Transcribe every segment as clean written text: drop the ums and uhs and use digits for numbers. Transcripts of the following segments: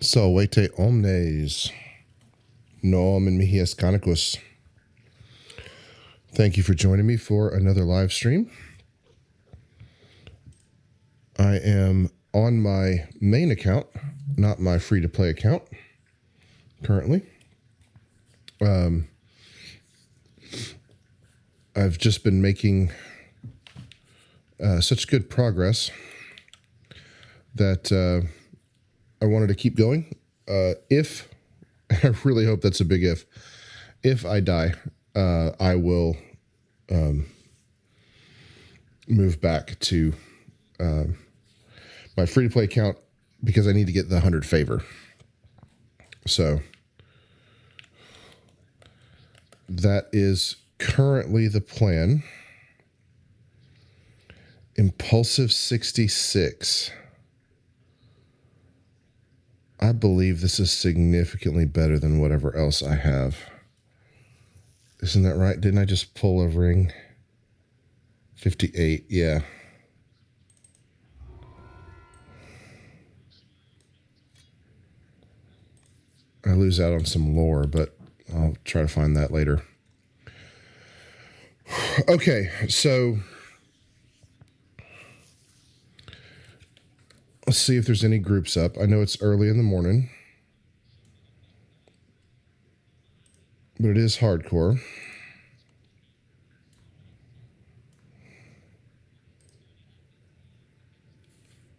Salvete omnes, nomen mihi escanicus. Thank you for joining me for another live stream. I am on my main account, not my free-to-play account, currently. I've just been making such good progress that I wanted to keep going. If, I really hope that's a big if I die, I will move back to my free-to-play account because I need to get the 100 favor. So that is currently the plan. Impulsive 66. I believe this is significantly better than whatever else I have. Isn't that right? Didn't I just pull a ring? 58, yeah. I lose out on some lore, but I'll try to find that later. Okay, so let's see if there's any groups up. I know it's early in the morning, but it is hardcore.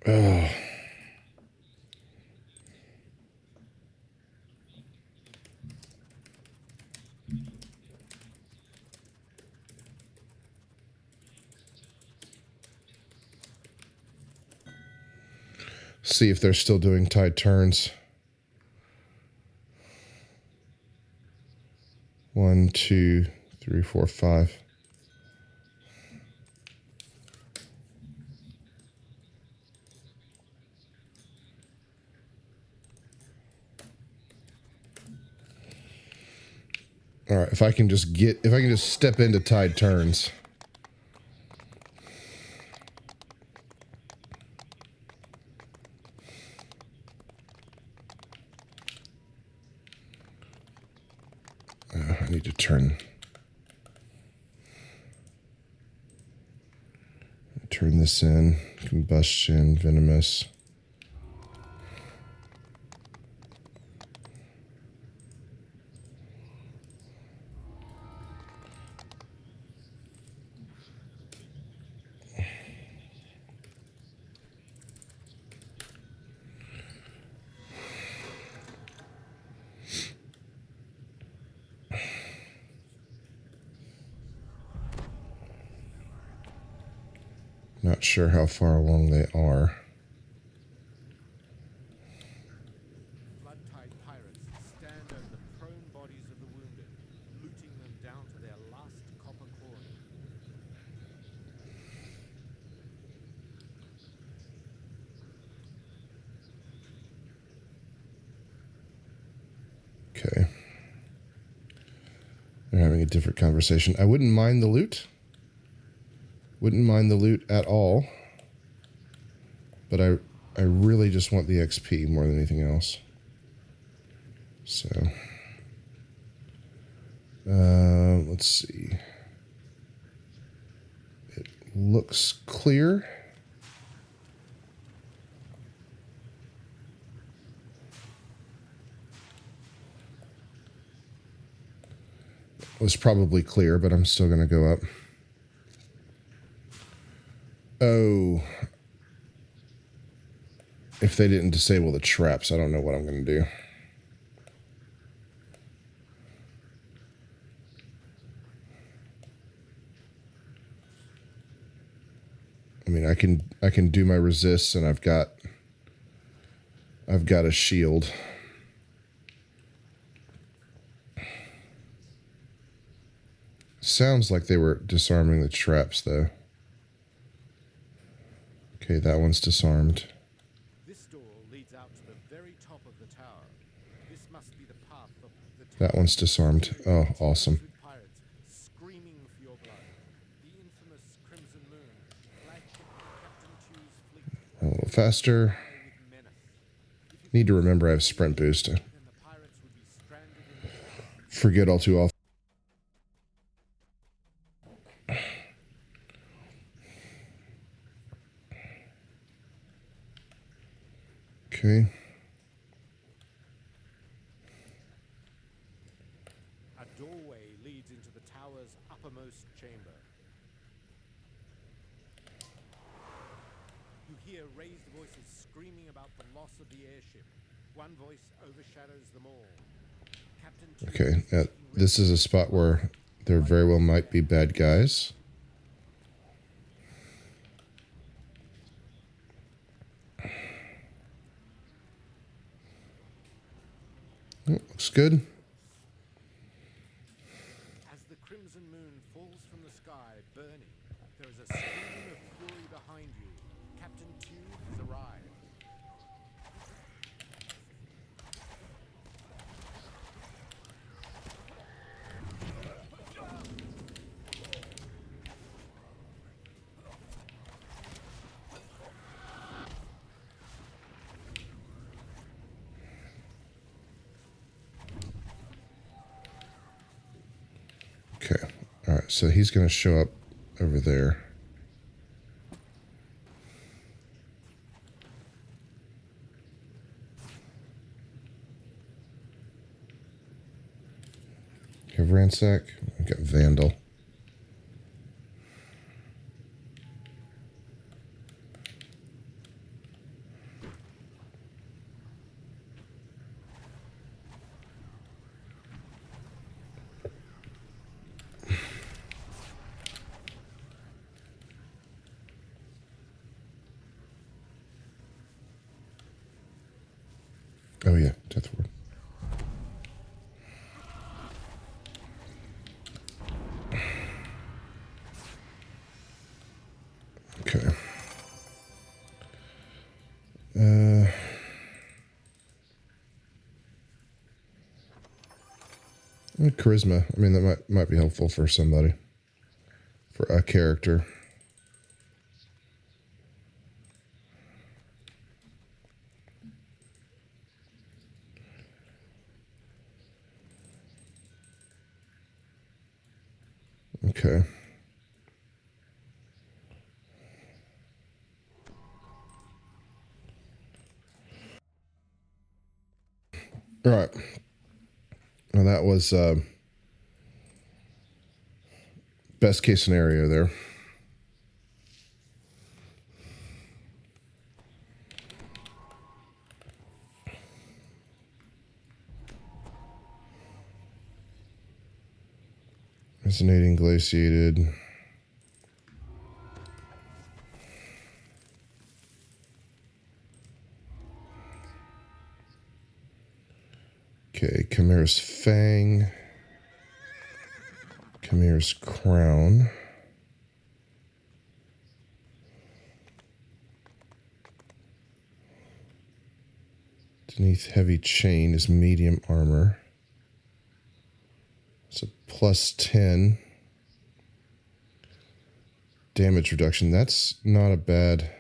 Oh. See if they're still doing tide turns. 1, 2, 3, 4, 5. All right, if I can just step into tide turns. I need to turn this in. Combustion, venomous. Not sure how far along they are. Blood-tide pirates stand over the prone bodies of the wounded, looting them down to their last copper coin. Okay. They're having a different conversation. I wouldn't mind the loot. Wouldn't mind the loot at all. But I really just want the XP more than anything else. So, let's see. It looks clear. It was probably clear, but I'm still going to go up. Oh. If they didn't disable the traps, I don't know what I'm going to do. I mean, I can do my resists, and I've got a shield. Sounds like they were disarming the traps, though. Okay, that one's disarmed. This door leads out to the very top of the tower. This must be the path of the That one's disarmed. Oh, awesome. pirates screaming for your blood. The infamous Crimson Moon, flagship of Captain Chew's fleet. A little faster. Need to remember I have sprint boost. Then the pirates would be stranded in the tower. Forget all too often. Okay. A doorway leads into the tower's uppermost chamber. You hear raised voices screaming about the loss of the airship. One voice overshadows them all. Captain Two Okay. is taking This is a spot where there very well might be bad guys. Oh, looks good. As the crimson moon falls from the sky, burning, there is a scream of fury behind you. Captain Two has arrived. Okay. All right. So he's going to show up over there. You have ransack. We've got vandal. Oh yeah, death ward. Okay. Charisma. I mean, that might be helpful for somebody, for a character. Okay. All right. Well, that was best case scenario there. Resonating, glaciated. Okay, Chimera's Fang. Chimera's Crown. Beneath Heavy Chain is medium armor. It's a +10 damage reduction. That's not a bad.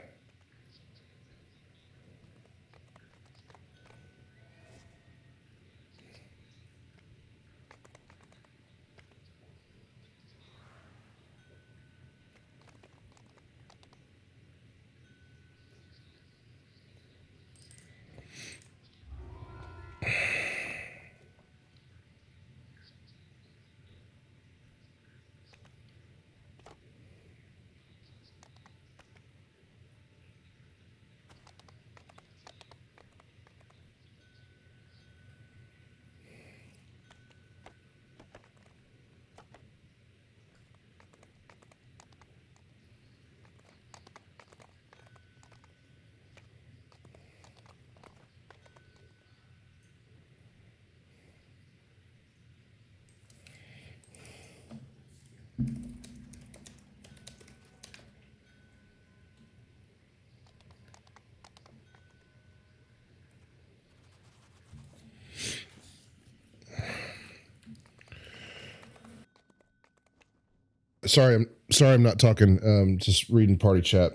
Sorry, I'm not talking. Just reading party chat.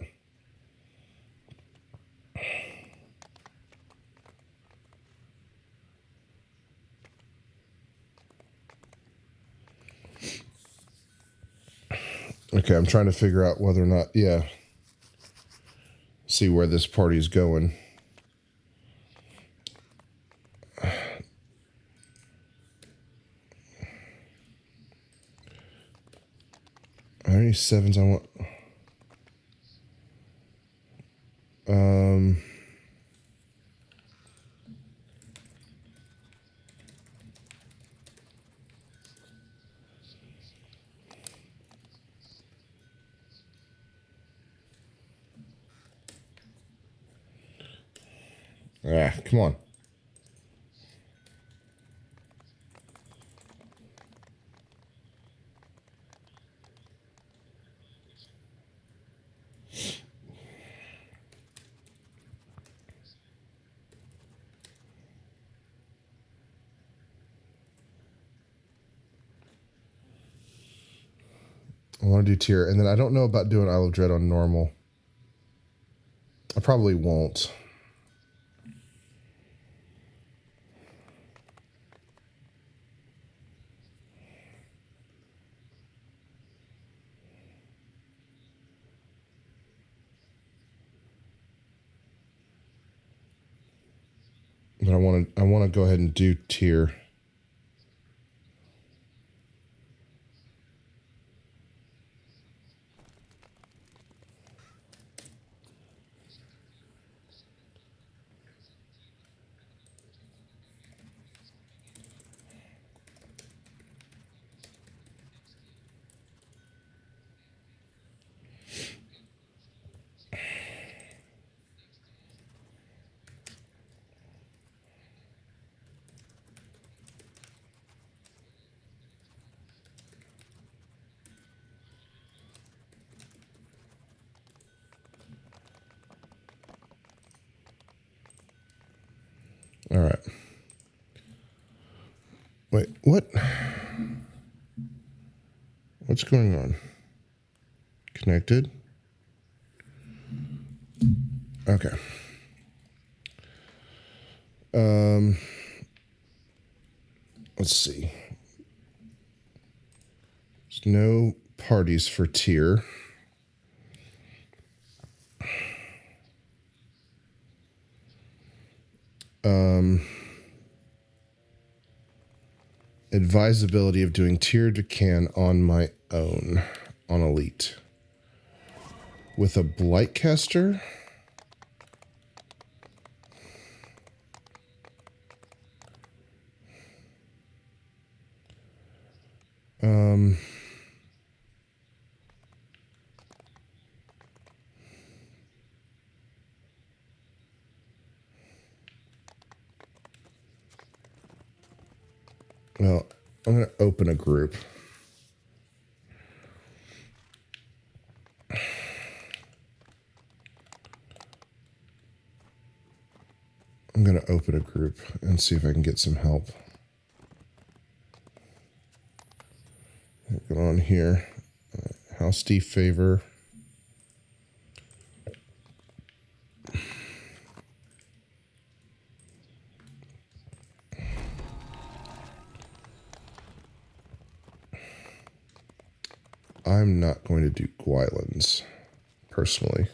Okay, I'm trying to figure out whether or not, yeah, see where this party's going. How many sevens I want? Come on. I want to do tier, and then I don't know about doing Isle of Dread on normal. I probably won't. But I want to go ahead and do tier. All right. Wait, what? What's going on? Connected? Okay. Let's see. There's no parties for tier. Advisability of doing tier Deccan on my own on Elite. With a Blightcaster? Well, I'm going to open a group. I'm going to open a group and see if I can get some help. Go on here. House D favor. I'm not going to do Gwylands, personally.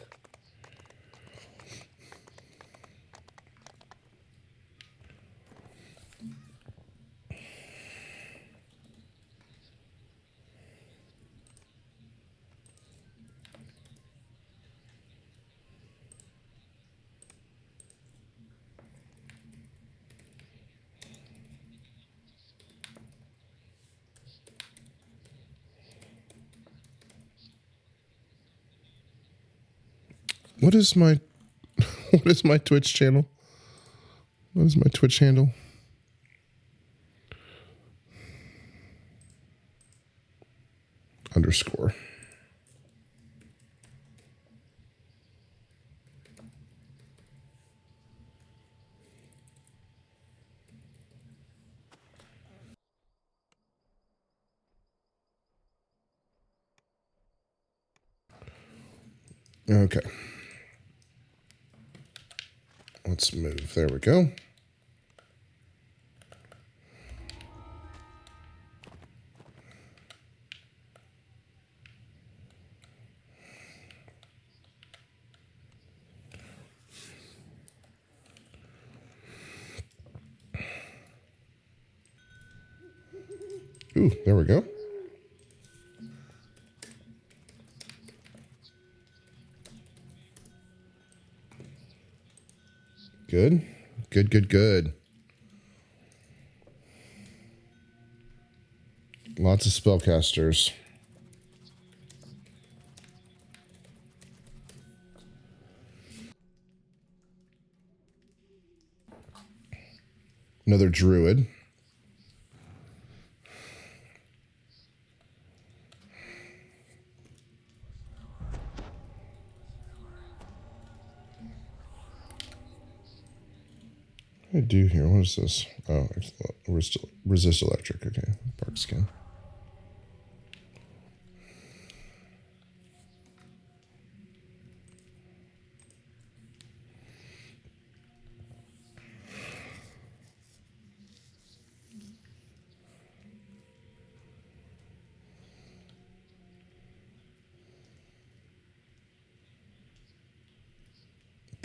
What is my what is my Twitch channel? What is my Twitch handle? Underscore. Okay. Let's move. There we go. Ooh, there we go. Good. Good, good, good. Lots of spellcasters. Another druid. What do I do here? What is this? Oh, resist electric. Okay, bark skin.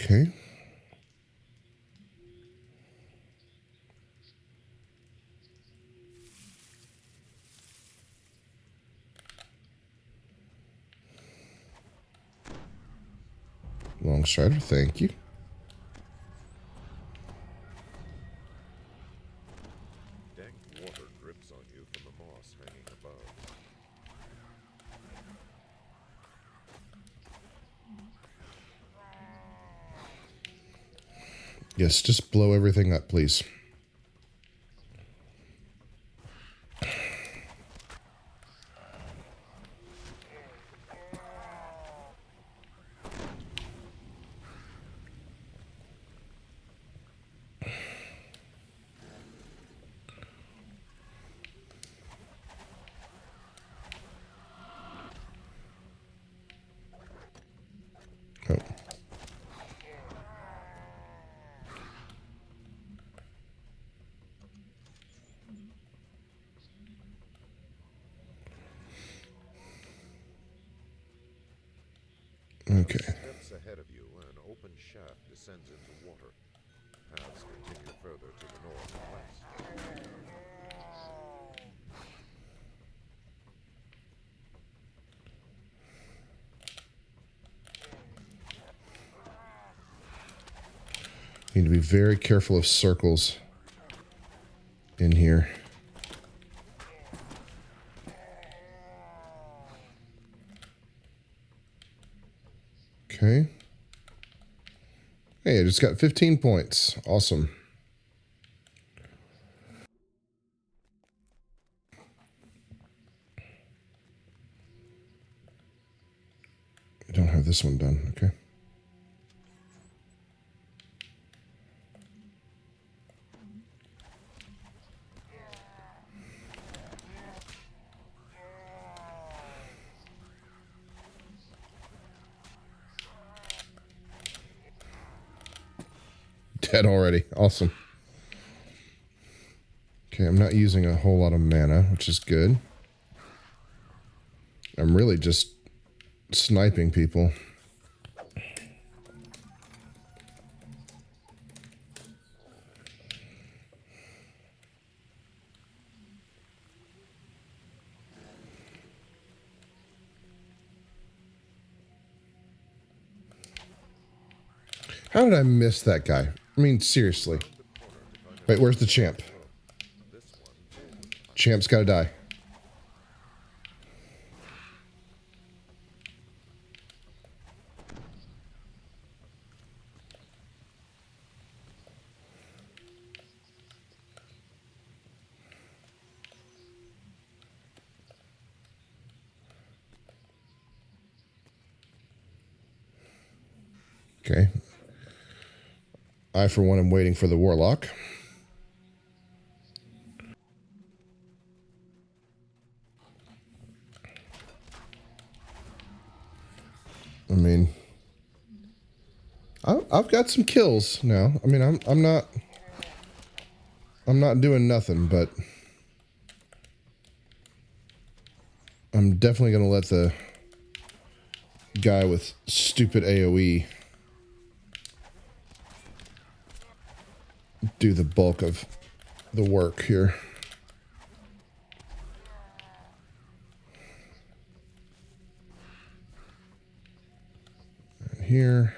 Okay. Long strider, thank you. Dank water drips on you from the moss hanging above. Yes, just blow everything up, please. Oh. Okay. Steps ahead of you, an open shaft descends into water. Paths continue further to the north and west. Need to be very careful of circles in here. Okay. Hey, I just got 15 points. Awesome. I don't have this one done. Okay. Dead already. Awesome. Okay, I'm not using a whole lot of mana, which is good. I'm really just sniping people. How did I miss that guy? I mean, seriously. Wait, where's the champ? Champ's gotta die. Okay. I, for one, am waiting for the warlock. I mean, I've got some kills now. I mean, I'm not doing nothing, but I'm definitely gonna let the guy with stupid AoE do the bulk of the work here. here.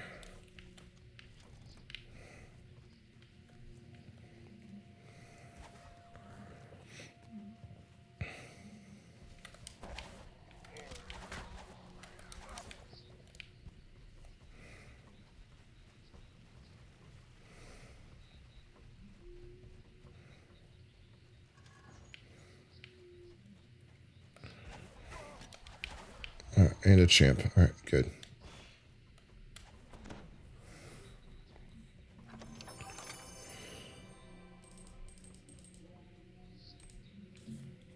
And a champ. All right, good.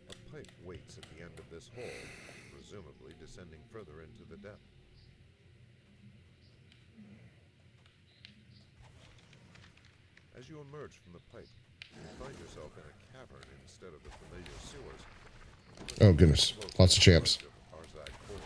A pipe waits at the end of this hall, presumably descending further into the depth. As you emerge from the pipe, you find yourself in a cavern instead of the familiar sewers. Oh, goodness. Lots of champs. Arzak core.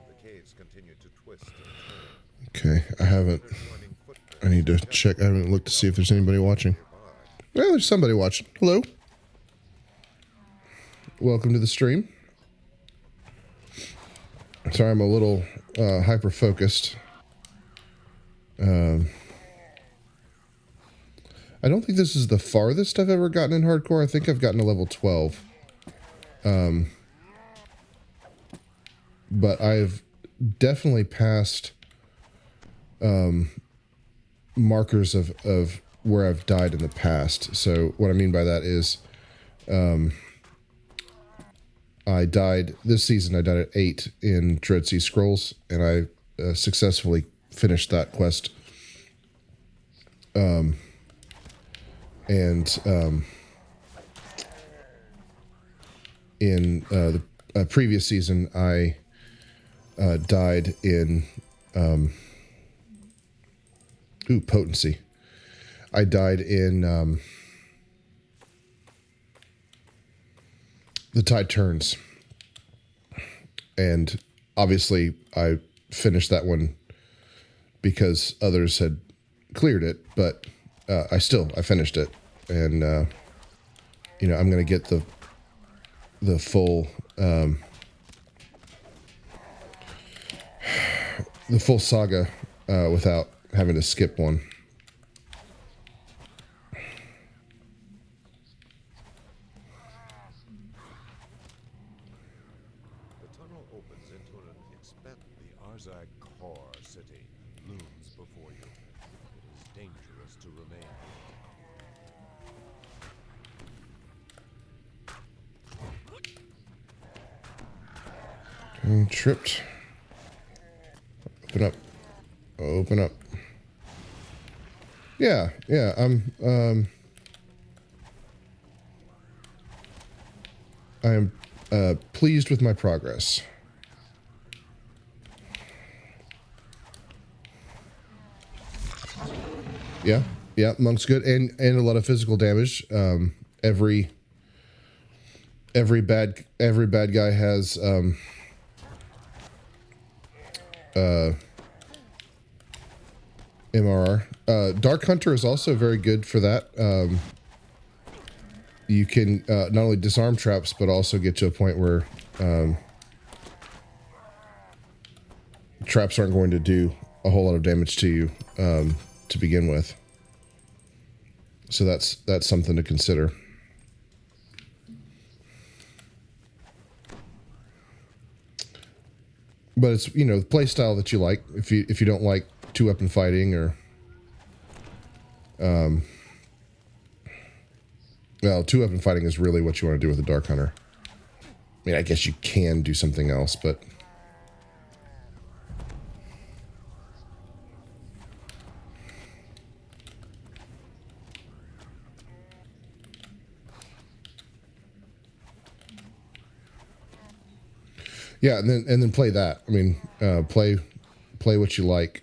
The caves continue to twist and turn. Okay, I haven't. Intertwining footprints I need to check. I haven't looked to see if there's anybody watching. nearby. Well, there's somebody watching. Hello. Welcome to the stream. Sorry, I'm a little hyper-focused. I don't think this is the farthest I've ever gotten in hardcore. I think I've gotten to level 12. But I've definitely passed markers of where I've died in the past. So what I mean by that is I died this season. I died at 8 in Dreadsea Scrolls, and I successfully finished that quest. In the previous season, I died in potency. I died in the Tide Turns, and obviously I finished that one because others had cleared it, but I finished it, and I'm going to get the full saga without having to skip one. The tunnel opens into an expanse. The Arzak core city looms before you. It is dangerous to remain. Tripped. Open up. Open up. Yeah. I am pleased with my progress. Yeah, monk's good, and a lot of physical damage. Every bad guy has MRR. Dark Hunter is also very good for that. You can not only disarm traps, but also get to a point where traps aren't going to do a whole lot of damage to you to begin with. So that's something to consider. But it's the play style that you like. If you don't like 2-weapon fighting or well, 2-weapon fighting is really what you want to do with a Dark Hunter. I mean, I guess you can do something else, but yeah, and then play that. I mean, play play what you like.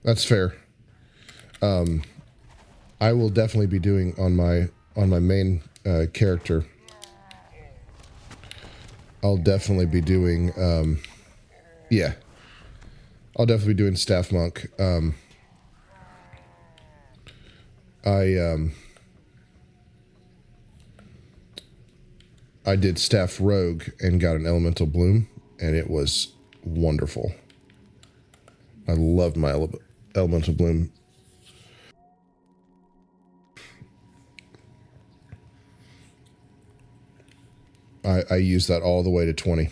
That's fair. I will definitely be doing on my main character. I'll definitely be doing yeah. I'll definitely be doing staff monk. I did staff rogue and got an elemental bloom, and it was wonderful. I loved my elemental bloom. I used that all the way to 20.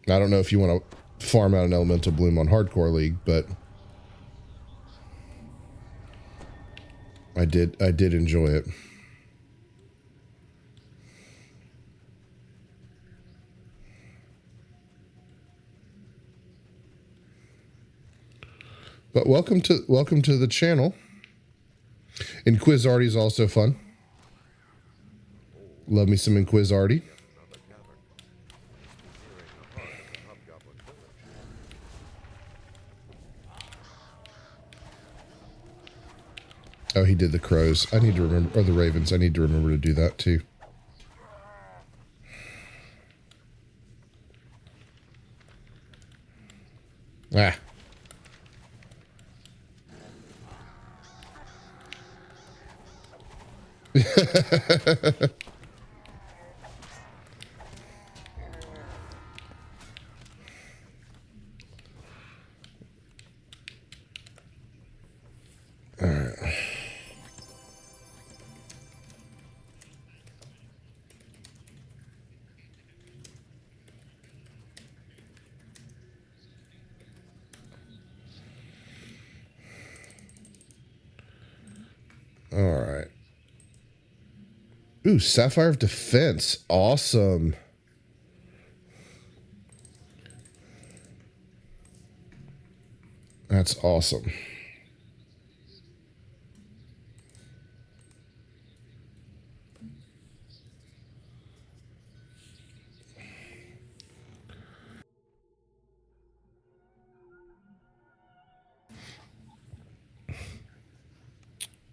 I don't know if you want to farm out an elemental bloom on hardcore league, but I did enjoy it. But welcome to the channel. Inquizardi is also fun. Love me some Inquizardi. Another cavern. Nearing the heart of the Hobgoblin village. Oh, he did the crows. I need to remember, or the ravens. I need to remember to do that too. Ah. All right. All right. Ooh, Sapphire of Defense. Awesome. That's awesome.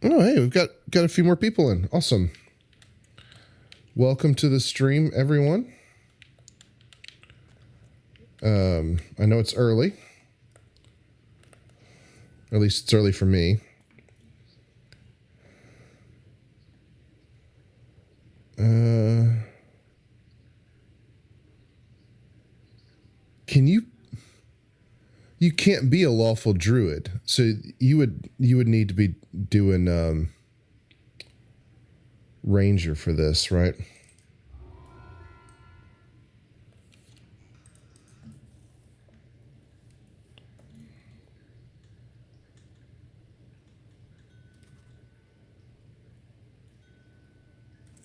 Oh, hey, we've got a few more people in. Awesome. Welcome to the stream, everyone. I know it's early. At least it's early for me. Can you can't be a lawful druid, so you would need to be doing ranger for this, right?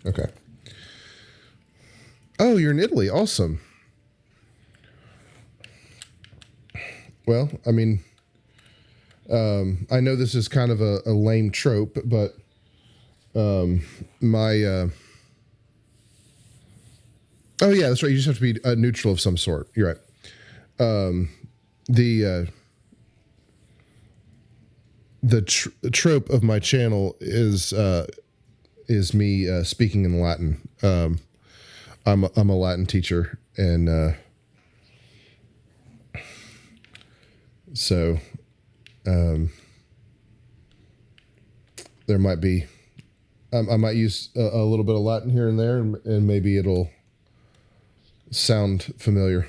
Okay. Oh, you're in Italy. Awesome. Well, I mean, I know this is kind of a lame trope, but my oh yeah, that's right. You just have to be neutral of some sort. You're right. The trope of my channel is me speaking in Latin. I'm a Latin teacher, and so there might be I might use a little bit of Latin here and there, and maybe it'll sound familiar.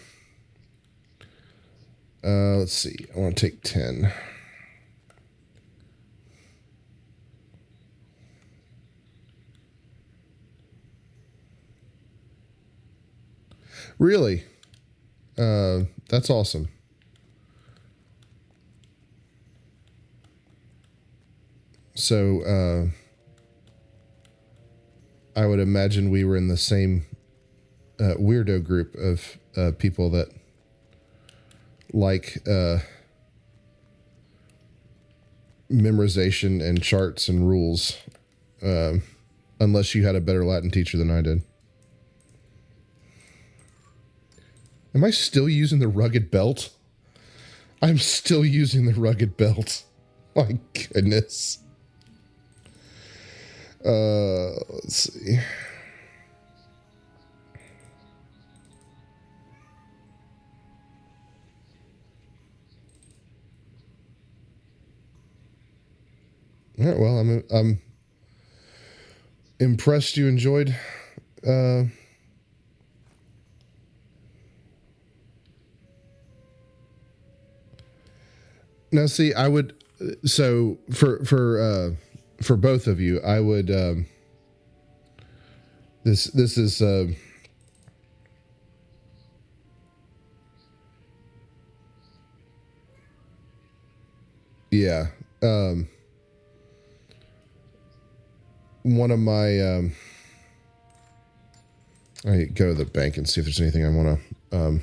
Let's see. I want to take 10. Really? That's awesome. So I would imagine we were in the same weirdo group of people that like memorization and charts and rules, unless you had a better Latin teacher than I did. Am I still using the rugged belt? I'm still using the rugged belt. My goodness. Let's see. All right, well, I'm impressed you enjoyed now see, I would so for both of you, I would this is yeah. One of my I go to the bank and see if there's anything I want to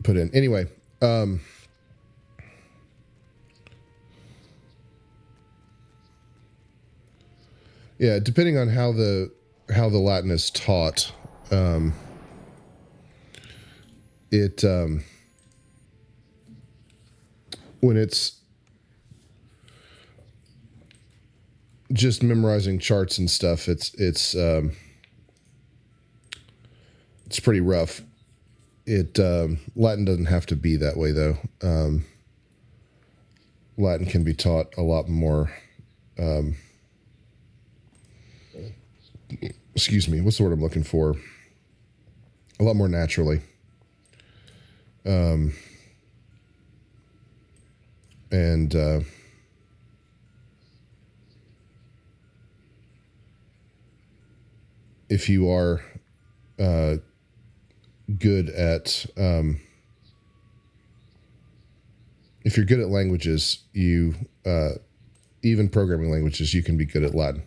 put in. Anyway, yeah, depending on how the Latin is taught, it when it's just memorizing charts and stuff, it's pretty rough. It Latin doesn't have to be that way though. Latin can be taught a lot more. Excuse me, what's the word I'm looking for? A lot more naturally. And if you are good at if you're good at languages, you even programming languages, you can be good at Latin.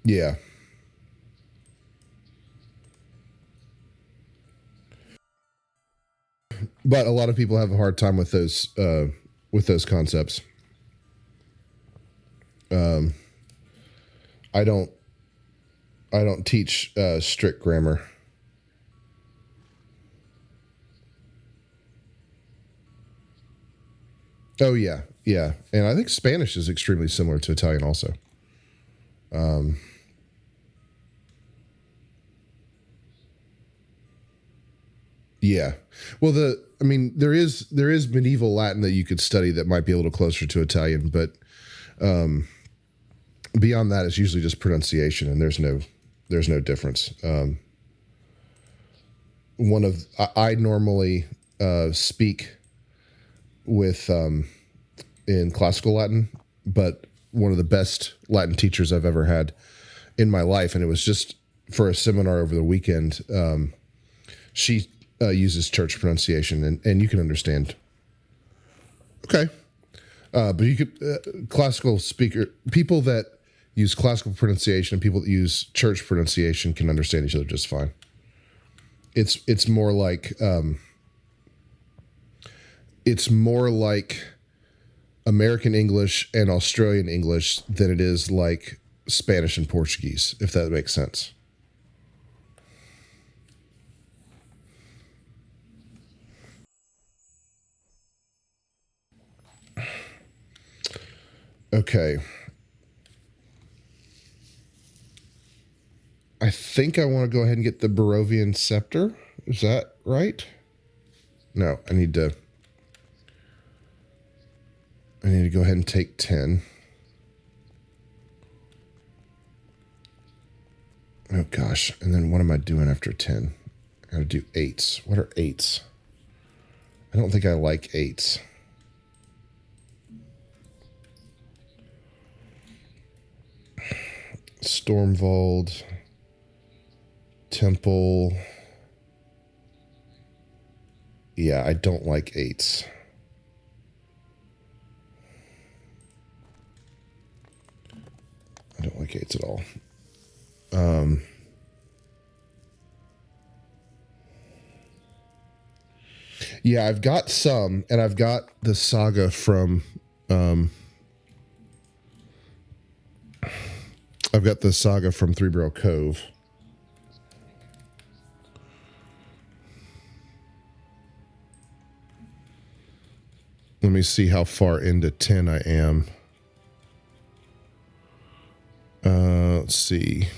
Yeah. But a lot of people have a hard time with those concepts. I don't teach strict grammar. Oh yeah, yeah, and I think Spanish is extremely similar to Italian also. Yeah, well, there is medieval Latin that you could study that might be a little closer to Italian, but beyond that, it's usually just pronunciation, and there's no difference. I normally speak with in classical Latin, but one of the best Latin teachers I've ever had in my life, and it was just for a seminar over the weekend. She uses church pronunciation, and you can understand. Okay, but you could classical speaker people that use classical pronunciation and people that use church pronunciation can understand each other just fine. It's more like American English and Australian English than it is like Spanish and Portuguese, if that makes sense. Okay. I think I want to go ahead and get the Barovian scepter. Is that right? No, I need to go ahead and take 10. Oh gosh, and then what am I doing after 10? I gotta do 8s. What are 8s? I don't think I like 8s. Stormvald, Temple. Yeah, I don't like 8s. I don't like 8s at all. Yeah, I've got some, and I've got the saga from got the saga from Three Barrel Cove. Let me see how far into 10 I am. Let's see.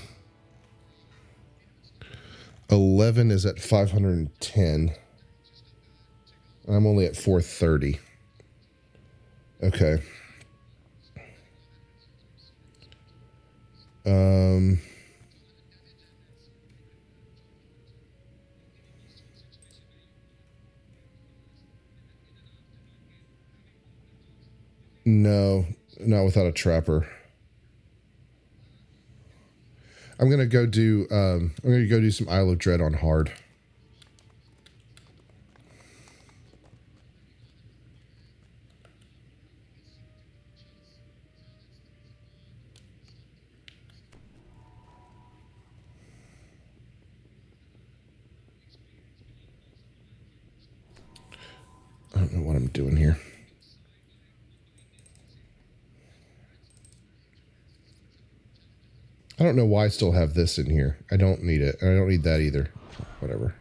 11 is at 510. I'm only at 430. Okay. No, not without a trapper. I'm gonna go do some Isle of Dread on hard. I don't know what I'm doing here. I don't know why I still have this in here. I don't need it. And I don't need that either. Whatever.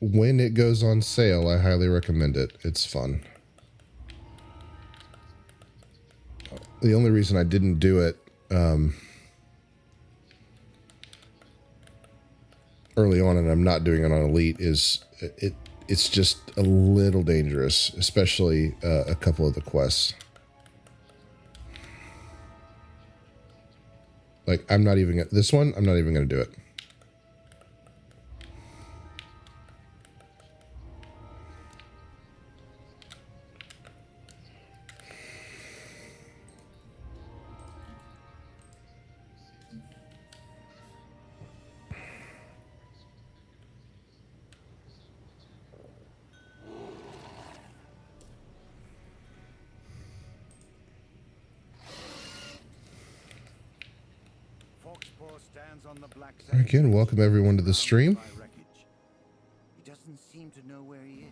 When it goes on sale, I highly recommend it. It's fun. The only reason I didn't do it early on, and I'm not doing it on Elite, is it's just a little dangerous, especially a couple of the quests. Like, I'm not even this one. I'm not even going to do it. Again, welcome everyone to the stream. He doesn't seem to know where he is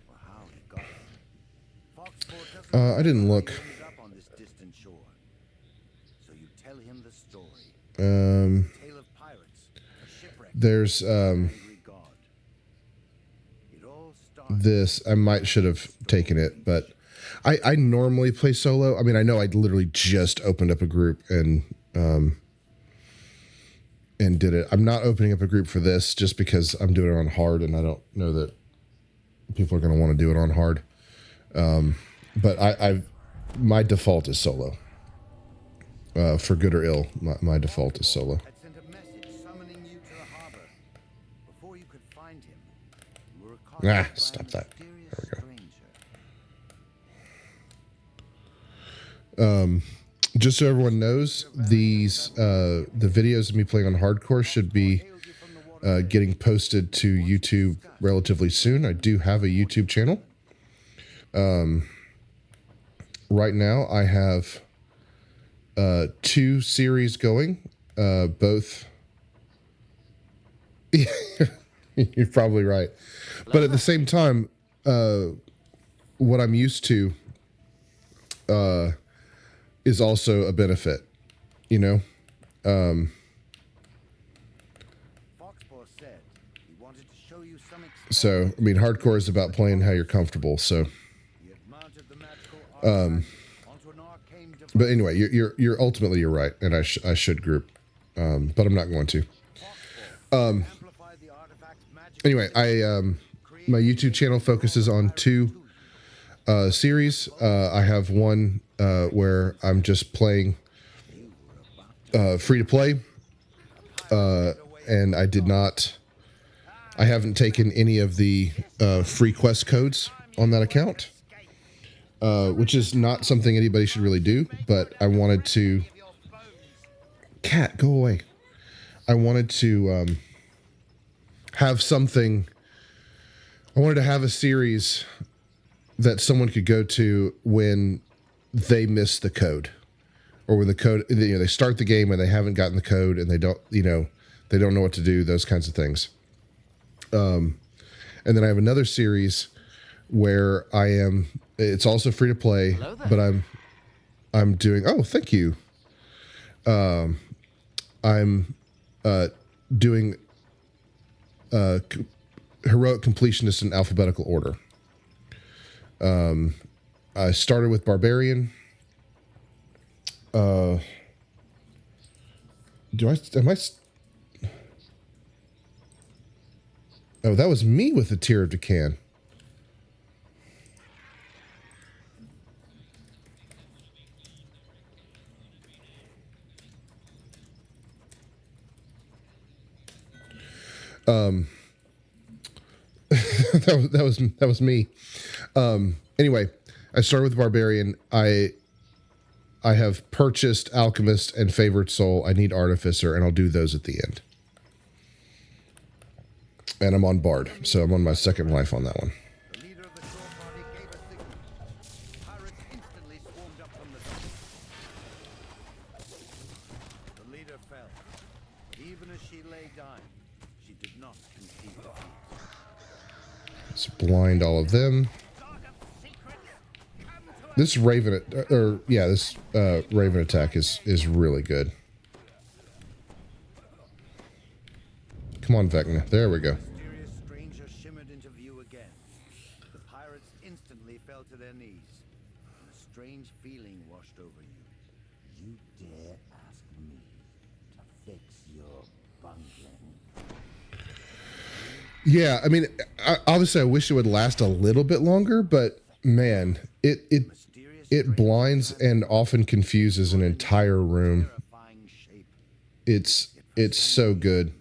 or how he got there. I didn't look. Up on this distant shore. So you tell him the story. Tale of pirates, a shipwreck, There's angry god. It all started this. I should have taken it, but I normally play solo. I mean, I know I literally just opened up a group and did it. I'm not opening up a group for this just because I'm doing it on hard, and I don't know that people are going to want to do it on hard. But my default is solo. For good or ill, my default is solo. had sent a message summoning you to the harbor. Before you could find him, you were accosted by Stop a that. mysterious There we go. stranger. Just so everyone knows, these the videos of me playing on hardcore should be getting posted to YouTube relatively soon. I do have a YouTube channel. Right now, I have 2 series going. Both. You're probably right, but at the same time, what I'm used to is also a benefit, you know. Foxpaw said he wanted to show you some So I mean, hardcore is about playing how you're comfortable. So, He had mounted the magical artifact onto an arcane device. but anyway, you're ultimately you're right, and I should group, but I'm not going to. Amplify the artifact's magic. Anyway, my YouTube channel focuses on 2 series. I have one where I'm just playing free to play, and I haven't taken any of the free quest codes on that account, which is not something anybody should really do, but I wanted to... Cat, go away. I wanted to have something... I wanted to have a series that someone could go to when they miss the code, or when the code, they start the game and they haven't gotten the code and they don't, They don't know what to do, those kinds of things. And then I have another series where it's also free to play, but I'm doing, oh, thank you. I'm doing heroic completionists in alphabetical order. I started with Barbarian. Am I? Oh, that was me with the Tear of Deccan. that was me. Anyway, I started with Barbarian. I have purchased Alchemist and Favored Soul. I need Artificer, and I'll do those at the end. And I'm on Bard, so I'm on my second life on that one. The leader of the shore party gave a signal. Pirates instantly swarmed up from the dock. The leader fell. But even as she lay dying, she did not concede defeat. Let's blind all of them. This Raven, this Raven attack is really good. Come on, Vecna. There we go. The mysterious stranger shimmered into view again. The pirates instantly fell to their knees. And a strange feeling washed over you. You dare ask me to fix your bungling? Yeah, I mean, obviously I wish it would last a little bit longer, but man, it blinds and often confuses an entire room. Terrifying shape. It's so good. You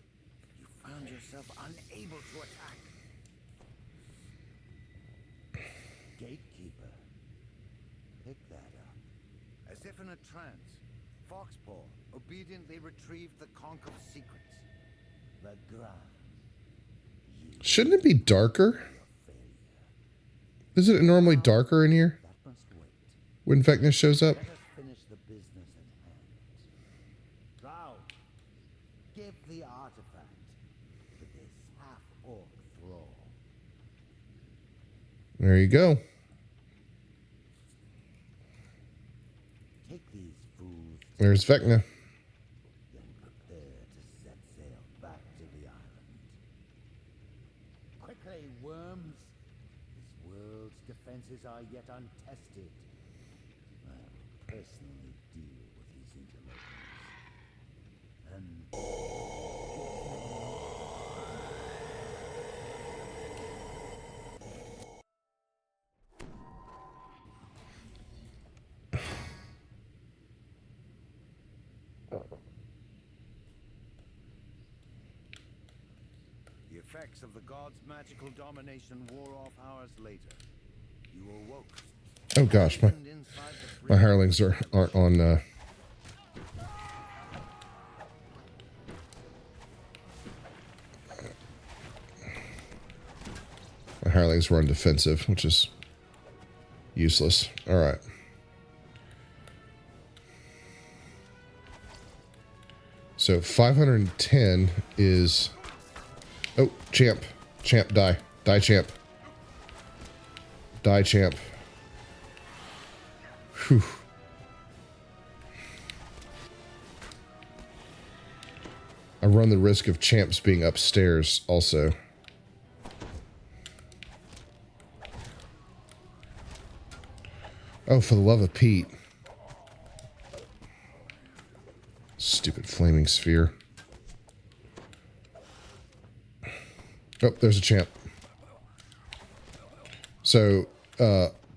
found yourself unable to attack. Gatekeeper. Pick that up. As if in a trance, Foxpaw obediently retrieved the conch of secrets. The Gra. Shouldn't it be darker? Isn't it normally darker in here That must wait. when Vecna shows up? Let us finish the business at hand. Drow, give the artifact to this half-orc thrall. There you go. Take these fools, There's Vecna. then prepare to set sail back to the island. Quickly, worms! This world's defenses are yet untested. I'll personally deal with these interlopers. And the effects of the god's magical domination wore off hours later. You awoke. Oh gosh, my And inside the my hirelings aren't on. My hirelings were on defensive, which is useless. All right. So 510 is. Oh, champ. Champ, die. Die, champ. Die, champ. Whew. I run the risk of champs being upstairs also. Oh, for the love of Pete. Stupid flaming sphere. Oh, there's a champ. So,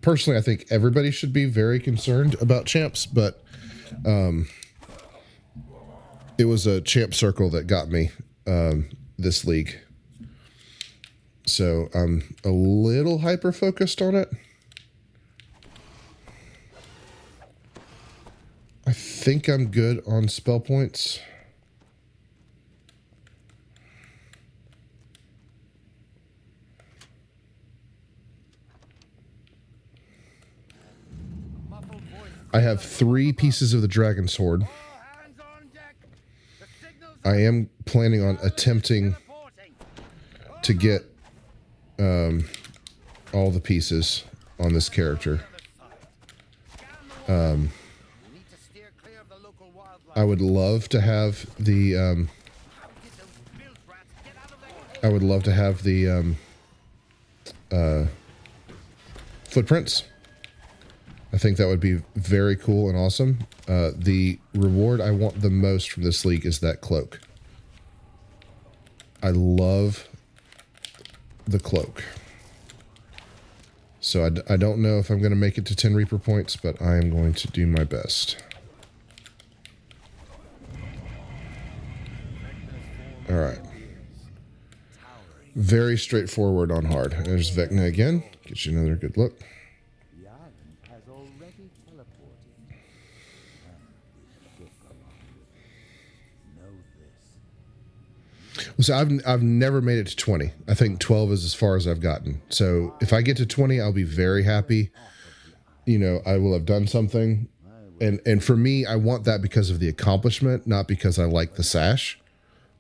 personally, I think everybody should be very concerned about champs, but it was a champ circle that got me this league. So I'm a little hyper-focused on it. I think I'm good on spell points. I have 3 pieces of the dragon sword. All hands on deck. The signal's I am planning on attempting to get all the pieces on this character. We need to steer clear of the local wildlife. I would love to have the How did those filth rats get out of their cave? I would love to have the footprints. I think that would be very cool and awesome. The reward I want the most from this league is that cloak. I love the cloak. So I don't know if I'm going to make it to 10 Reaper points, but I am going to do my best. All right. Very straightforward on hard. There's Vecna again. Get you another good look. The island has already teleported. Know this. So I've never made it to 20. I think 12 is as far as I've gotten. So if I get to 20, I'll be very happy. You know, I will have done something. And for me, I want that because of the accomplishment, not because I like the sash.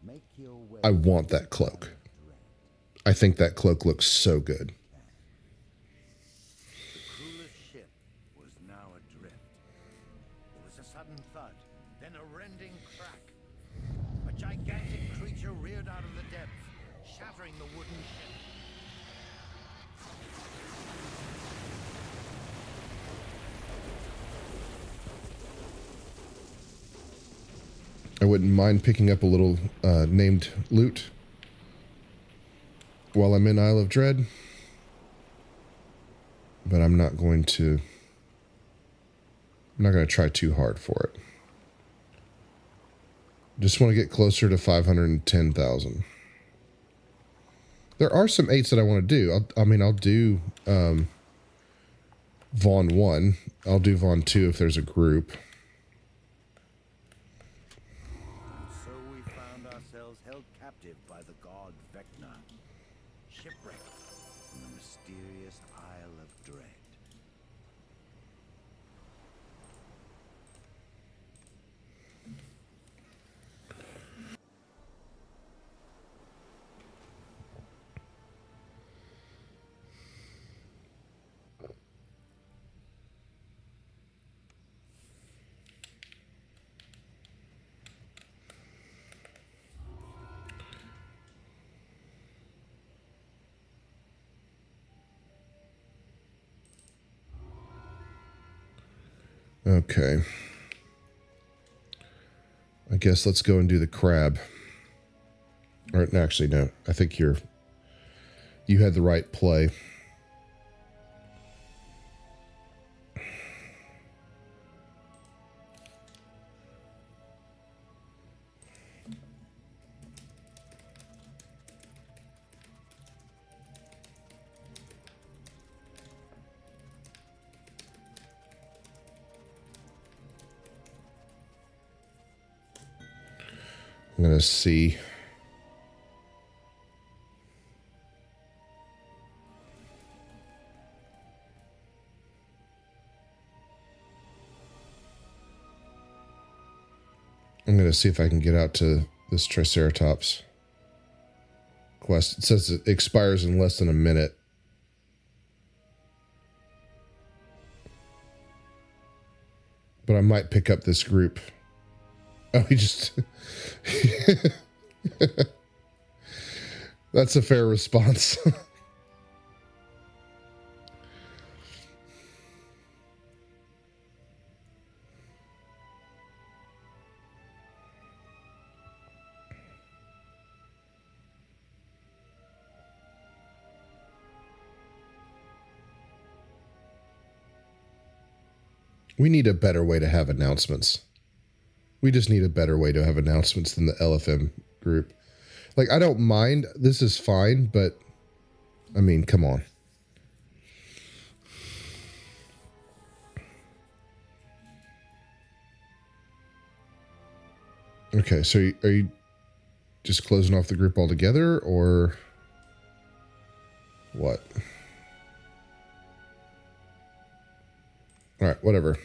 Make your way. I want that cloak. I think that cloak looks so good. The cruelest ship was now adrift. There was a sudden thud, then a rending crack. A gigantic creature reared out of the depths, shattering the wooden ship. I wouldn't mind picking up a little named loot while I'm in Isle of Dread. But I'm not going to try too hard for it. Just want to get closer to 510,000. There are some 8s that I want to do. I'll do Vaughn 1. I'll do Vaughn 2 if there's a group. So we found ourselves held captive by the god Vecna, shipwrecked in the mysterious Isle of Dread. Okay. I guess let's go and do the crab. Or actually, no. I think you had the right play. I'm going to see. I'm going to see if I can get out to this Triceratops quest. It says it expires in less than a minute. But I might pick up this group. Oh, he just... That's a fair response. We need a better way to have announcements. We just need a better way to have announcements than the LFM group. Like, I don't mind. This is fine, but, I mean, come on. Okay, so are you just closing off the group altogether, or what? All right, whatever.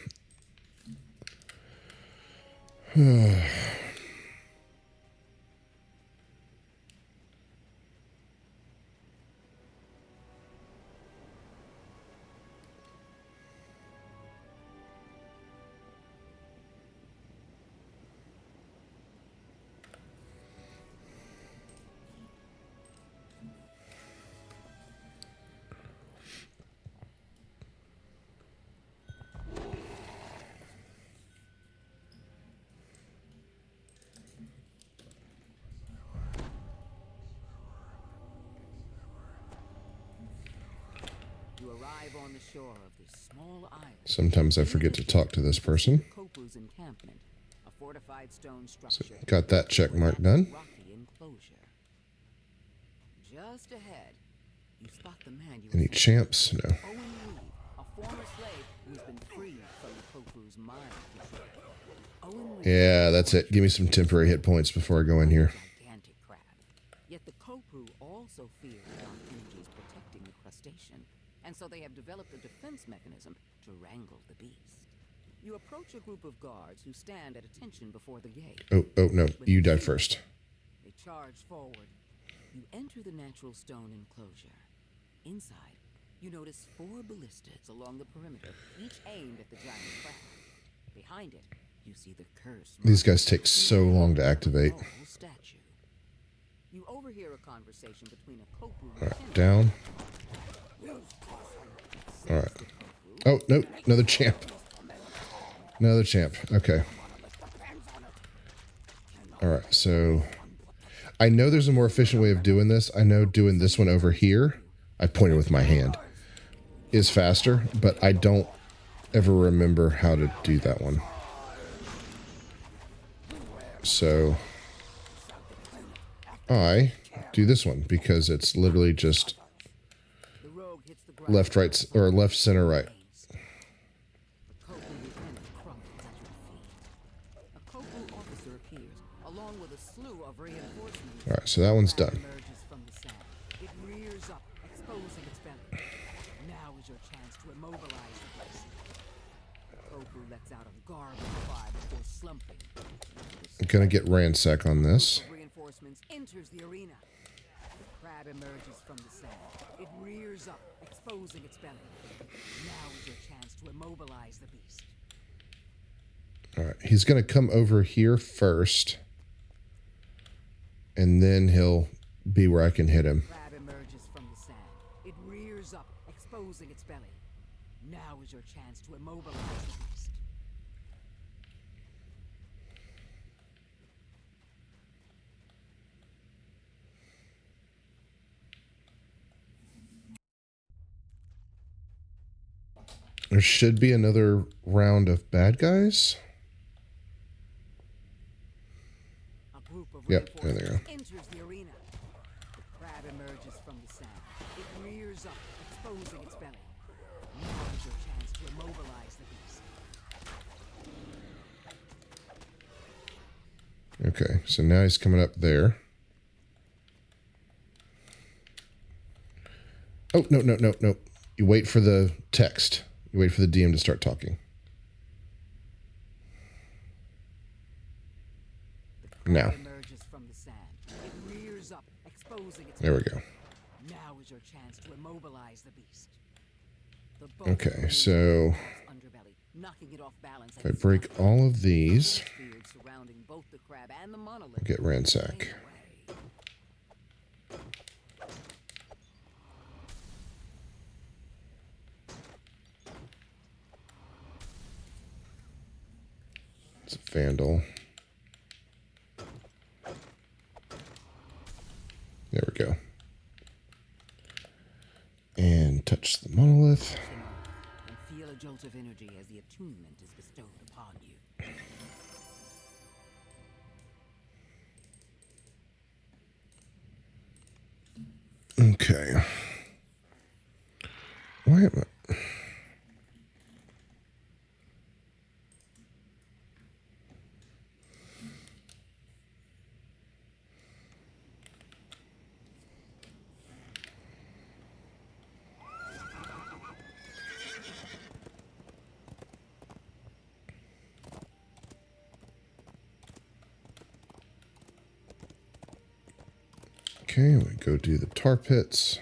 You arrive on the shore of this small island. Sometimes I forget to talk to this person. Kopu's encampment, a fortified stone So structure. got that check mark done. Rocky enclosure. Just ahead, you spot the man you Any were champs? No. Owen Reed, a former slave who's been freed from Kopu's mind control. Owen Reed Yeah, that's it. Give me some temporary hit points before I go in here. gigantic crab. Yet the Kopu also fear dark energies protecting the crustacean, and so they have developed a defense mechanism to wrangle the beast. You approach a group of guards who stand at attention before the gate. Oh, no. You die first. They charge forward. You enter the natural stone enclosure. Inside, you notice 4 ballistas along the perimeter, each aimed at the giant crab. Behind it, you see the curse. These guys take so long to activate. Statue. You overhear a conversation between a Kopu All right, down. All right. Oh, no. Another champ. Another champ. Okay. All right, so I know there's a more efficient way of doing this. I know doing this one over here, I pointed with my hand, is faster, but I don't ever remember how to do that one. So I do this one because it's literally just The rogue hits the ground. left, right, or left, center, right. The Kopu lieutenant crumbles at your feet. A Kopu officer appears, along with a slew of reinforcements. All right, so that one's Crab done. emerges from the sand. It rears up, exposing its belly. Now is your chance to immobilize the beast. The Kopu lets out a garbled cry before slumping. I'm gonna get ransack on this. The reinforcements enters the arena. The crab emerges from the sand. It rears up, exposing its belly. Now is your chance to immobilize the beast. All right, he's gonna come over here first, and then he'll be where I can hit him. Crab emerges from the sand. It rears up, exposing its belly. Now is your chance to immobilize the beast. There should be another round of bad guys. A group of Yep, there they reinforcements enters the arena. The crab emerges from the sand. It rears up, exposing its belly. Now is your chance to immobilize the beast. Okay, so now he's coming up there. Oh, no. You wait for the text. You wait for the DM to start talking. Now. Emerges from the sand. It rears up, exposing its There we go. Now is your chance to immobilize the beast. The boat Okay, rears so its underbelly, knocking it off balance. if I break all of these, Surrounding both the crab and the monolith. I'll get ransack. It's a vandal. There we go. And touch the monolith. And feel a jolt of energy as the attunement is bestowed upon you. Okay. Why am I? Okay, we go do the tar pits.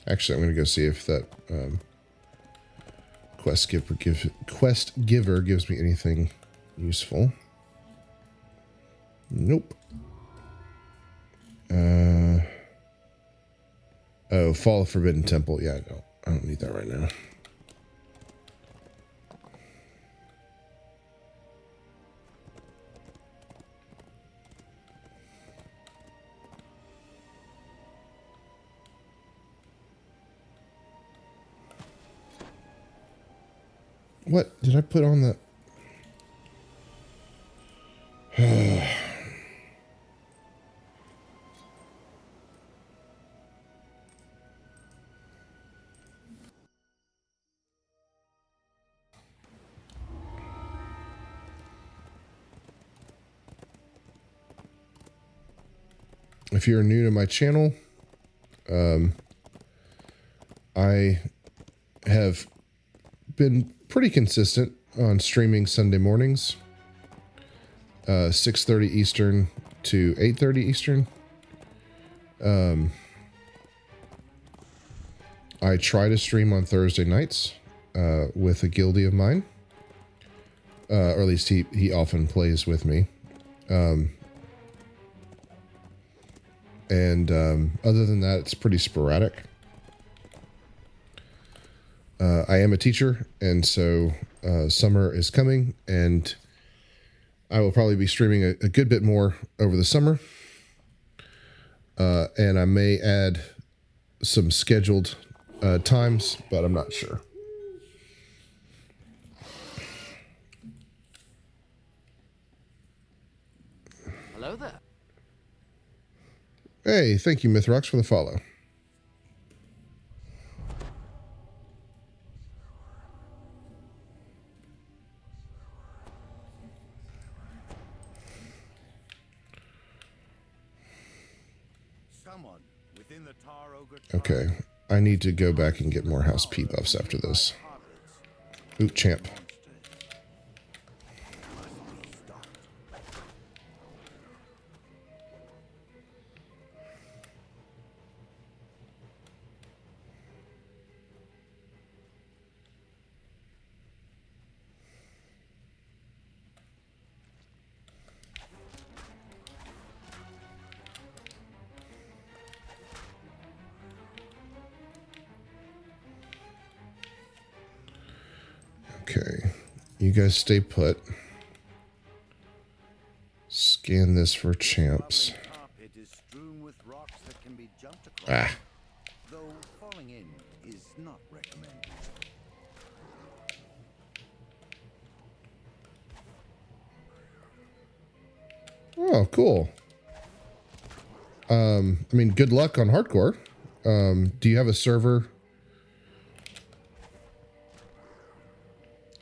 Actually, I'm going to go see if that quest giver gives me anything useful. Nope. Oh, Fall of Forbidden Temple. Yeah, I don't need that right now. What did I put on the... If you're new to my channel, I have been pretty consistent on streaming Sunday mornings, 6:30 Eastern to 8:30 Eastern. I try to stream on Thursday nights with a guildie of mine, or at least he often plays with me. And other than that, it's pretty sporadic. I am a teacher, and so summer is coming, and I will probably be streaming a good bit more over the summer. And I may add some scheduled times, but I'm not sure. Hello there. Hey, thank you, Mythrox, for the follow. Someone within the Tar Ogre Okay, I need to go back and get more House P buffs after this. Ooh, champ. Okay, you guys stay put. Scan this for champs. carpet is strewn with rocks that can be jumped across, Ah, though falling in is not recommended. oh, cool. I mean, good luck on hardcore. Do you have a server?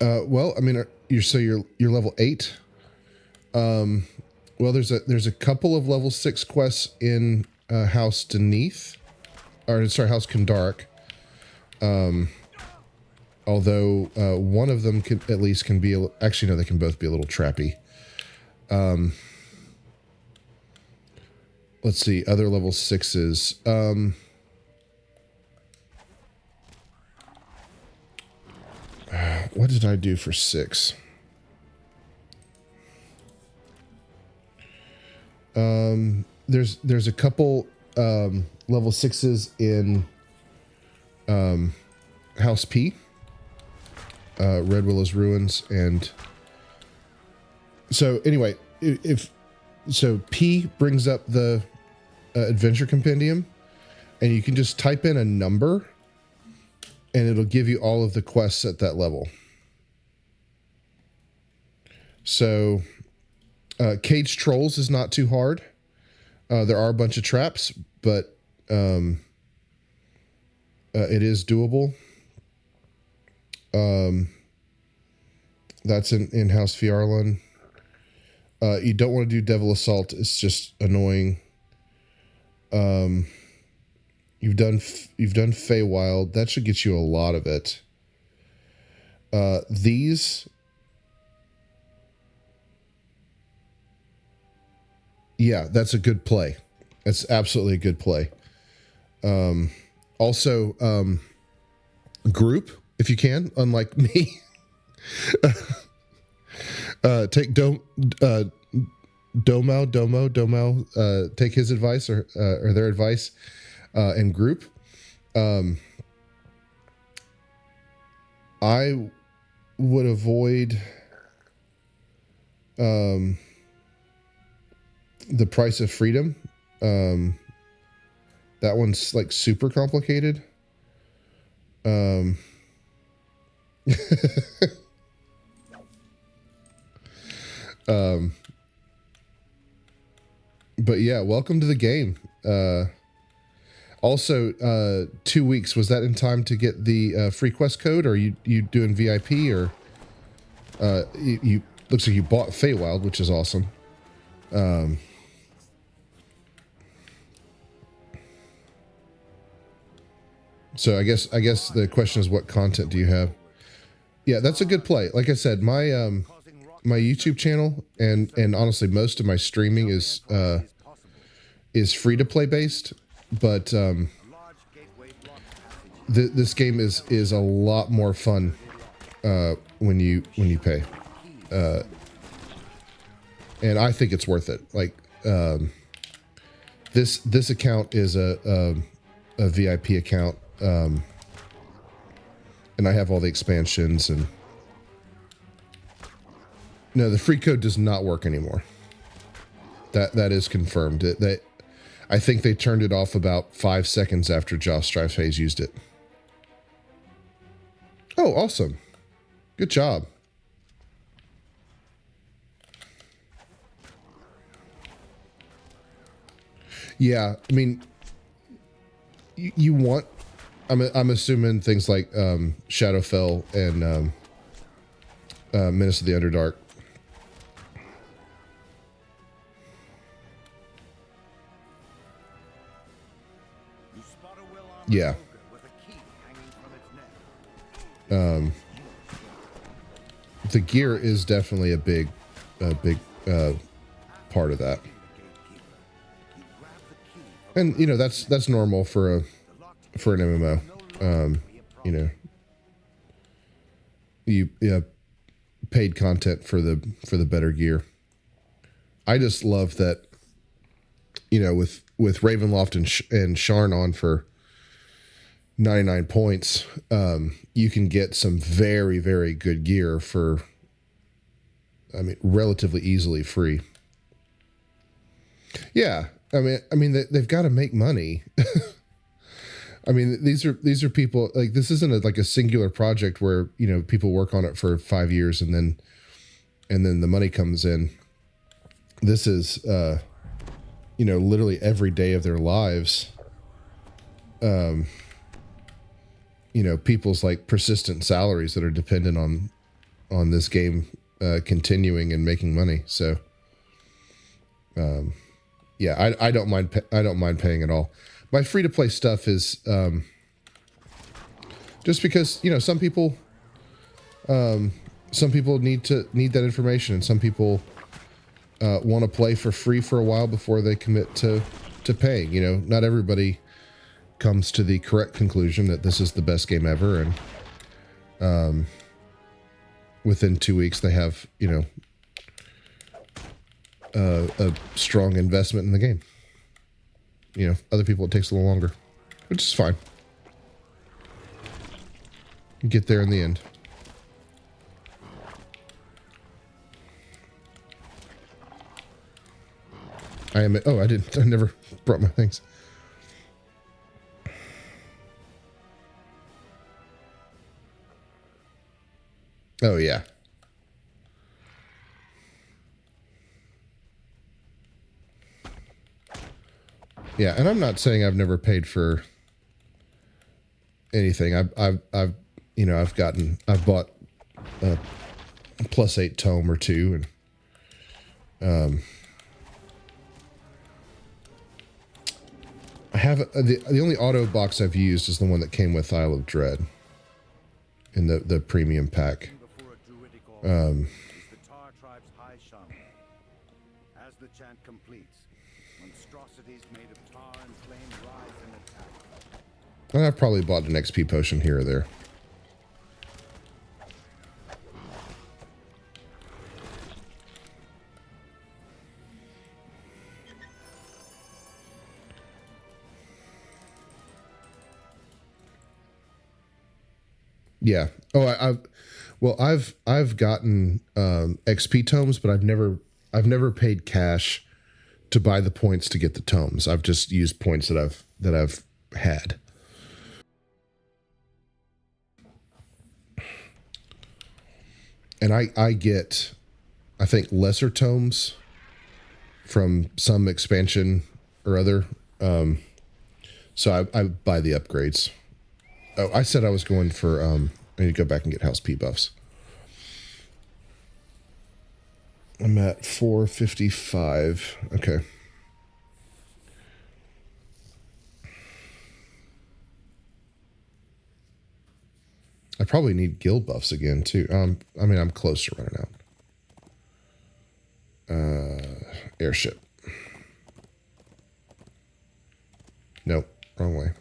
Well, I mean, you're level 8. Well, there's a couple of level 6 quests in House Deneath, or sorry, House Kandarik. Although one of them can be actually no, they can both be a little trappy. Let's see, other level 6s. What did I do for 6? There's a couple level 6s in House P, Red Willow's Ruins, and so anyway, so P brings up the adventure compendium, and you can just type in a number, and it'll give you all of the quests at that level. So, Cage Trolls is not too hard. There are a bunch of traps, but it is doable. That's in House Fiarlan. You don't want to do Devil Assault. It's just annoying. You've done Feywild. That should get you a lot of it. These, yeah, that's a good play. That's absolutely a good play. Also, group if you can. Unlike me, take Domo. Take his advice or their advice. And group. I would avoid the Price of Freedom. That one's like super complicated. But yeah, welcome to the game. Also, 2 weeks, was that in time to get the free quest code, or are you doing VIP, or you looks like you bought Feywild, which is awesome. So I guess the question is, what content do you have? Yeah, that's a good play. Like I said, my my YouTube channel and honestly most of my streaming is free to play based, but this game is a lot more fun when you pay, and I think it's worth it. Like this account is a VIP account, and I have all the expansions. And no, the free code does not work anymore. That is confirmed. I think they turned it off about 5 seconds after Josh Strife Hayes used it. Oh, awesome. Good job. Yeah, I mean, you want... I'm assuming things like Shadowfell and Menace of the Underdark. Yeah. The gear is definitely a big part of that, and you know that's normal for an MMO. You know, you paid content for the better gear. I just love that, you know, with Ravenloft and Sharn on for 99 points, you can get some very, very good gear for, I mean, relatively easily free. Yeah, I mean they've got to make money. I mean, these are people, like, this isn't like a singular project where, you know, people work on it for 5 years and then the money comes in. This is, you know, literally every day of their lives. You know, people's like persistent salaries that are dependent on this game continuing and making money. So, yeah, I don't mind. I don't mind paying at all. My free to play stuff is just because, you know, some people need that information, and some people want to play for free for a while before they commit to paying. You know, not everybody comes to the correct conclusion that this is the best game ever, and within 2 weeks they have, you know, a strong investment in the game. You know, other people it takes a little longer, which is fine. You get there in the end. I never brought my things. Oh, yeah. Yeah, and I'm not saying I've never paid for anything. I've you know, I've bought a +8 tome or two, and I have the only auto box I've used is the one that came with Isle of Dread in the premium pack. The Tar tribe's high shaman. As the chant completes, monstrosities made of tar and flame rise and attack. And I've probably bought an XP potion here or there. Yeah. Oh, I've gotten XP tomes, but I've never paid cash to buy the points to get the tomes. I've just used points that I've had. And I get I think, lesser tomes from some expansion or other. So I buy the upgrades. Oh, I said I was going for, I need to go back and get House P buffs. I'm at 455. Okay. I probably need guild buffs again, too. I mean, I'm close to running out. Airship. Nope, wrong way.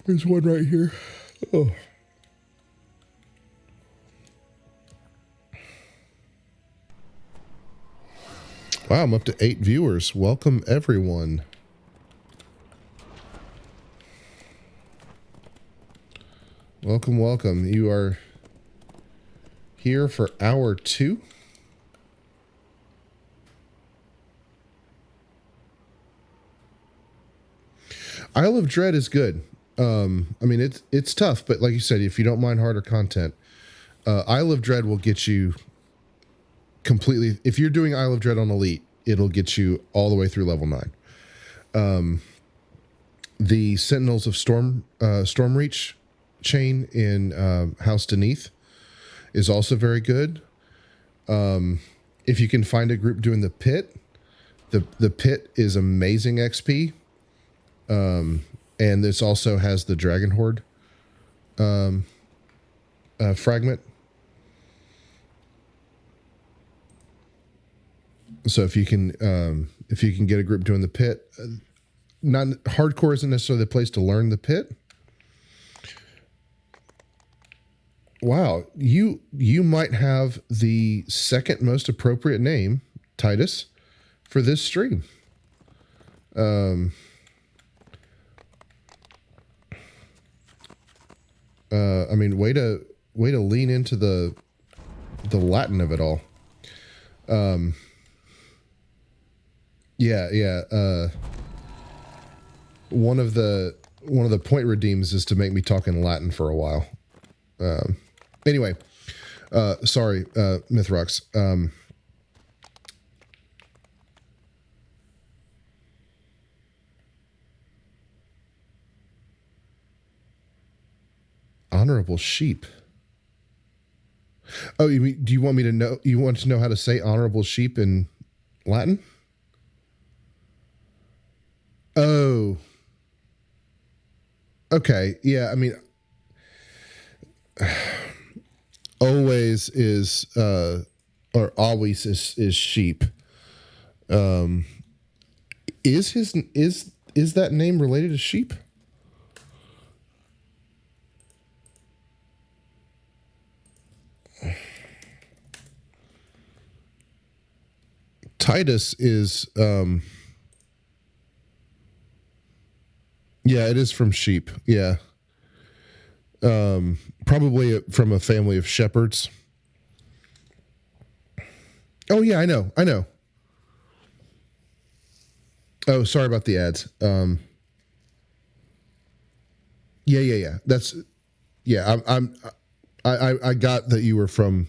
There's one right here. Oh. Wow, I'm up to 8 viewers. Welcome, everyone. Welcome, welcome. You are here for hour 2. Isle of Dread is good. I mean, it's tough, but like you said, if you don't mind harder content, Isle of Dread will get you completely. If you're doing Isle of Dread on Elite, it'll get you all the way through level 9. The Sentinels of Stormreach chain in House Deneath is also very good. If you can find a group doing the Pit, the Pit is amazing XP. And this also has the Dragon Horde fragment. So if you can get a group doing the Pit, not hardcore isn't necessarily the place to learn the Pit. Wow, you might have the second most appropriate name, Titus, for this stream. I mean, way to lean into the Latin of it all. Yeah. One of the point redeems is to make me talk in Latin for a while. Anyway, sorry, Mythrox. Honorable sheep. Oh, do you want me to know? You want to know how to say honorable sheep in Latin? Oh. Okay. Yeah. I mean, always is, or always is sheep. Is that name related to sheep? Titus is, yeah, it is from sheep. Yeah. Probably from a family of shepherds. Oh yeah, I know. Oh, sorry about the ads. Yeah. That's, yeah, I got that you were from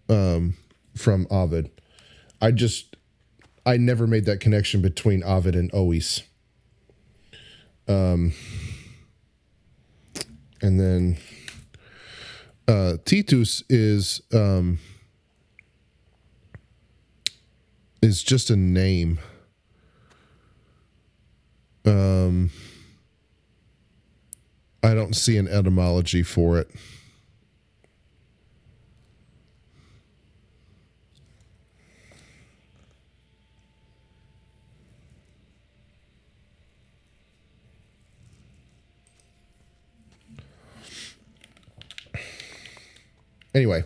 Ovid. I never made that connection between Ovid and Ois. And then Titus is just a name. I don't see an etymology for it. Anyway,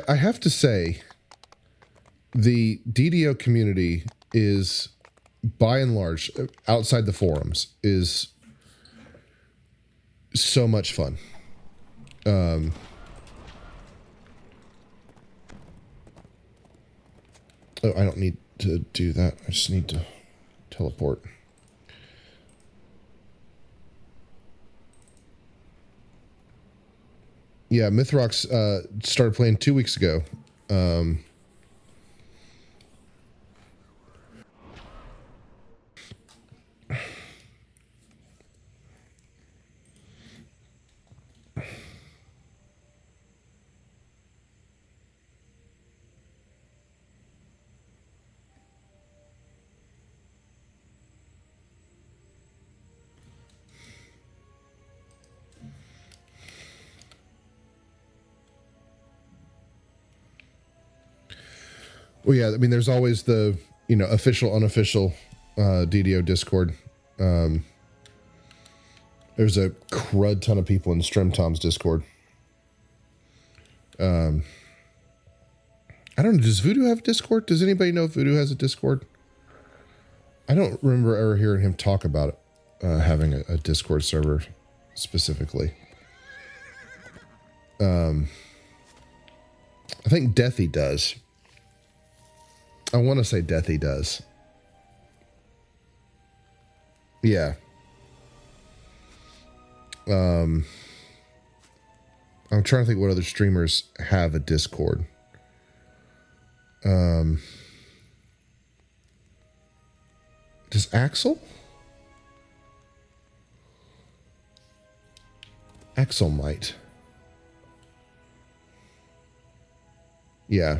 I have to say, the DDO community is, by and large, outside the forums, is so much fun. Oh, I don't need to do that. I just need to teleport. Yeah, Mythrox started playing 2 weeks ago. Well, yeah, I mean, there's always the, official, unofficial DDO Discord. There's a crud ton of people in StrimTom's Discord. I don't know, does Voodoo have a Discord? Does anybody know if Voodoo has a Discord? I don't remember ever hearing him talk about it, having a Discord server specifically. I think Deathy does. I want to say Deathy does. Yeah. I'm trying to think what other streamers have a Discord. Does Axel? Axel might. Yeah.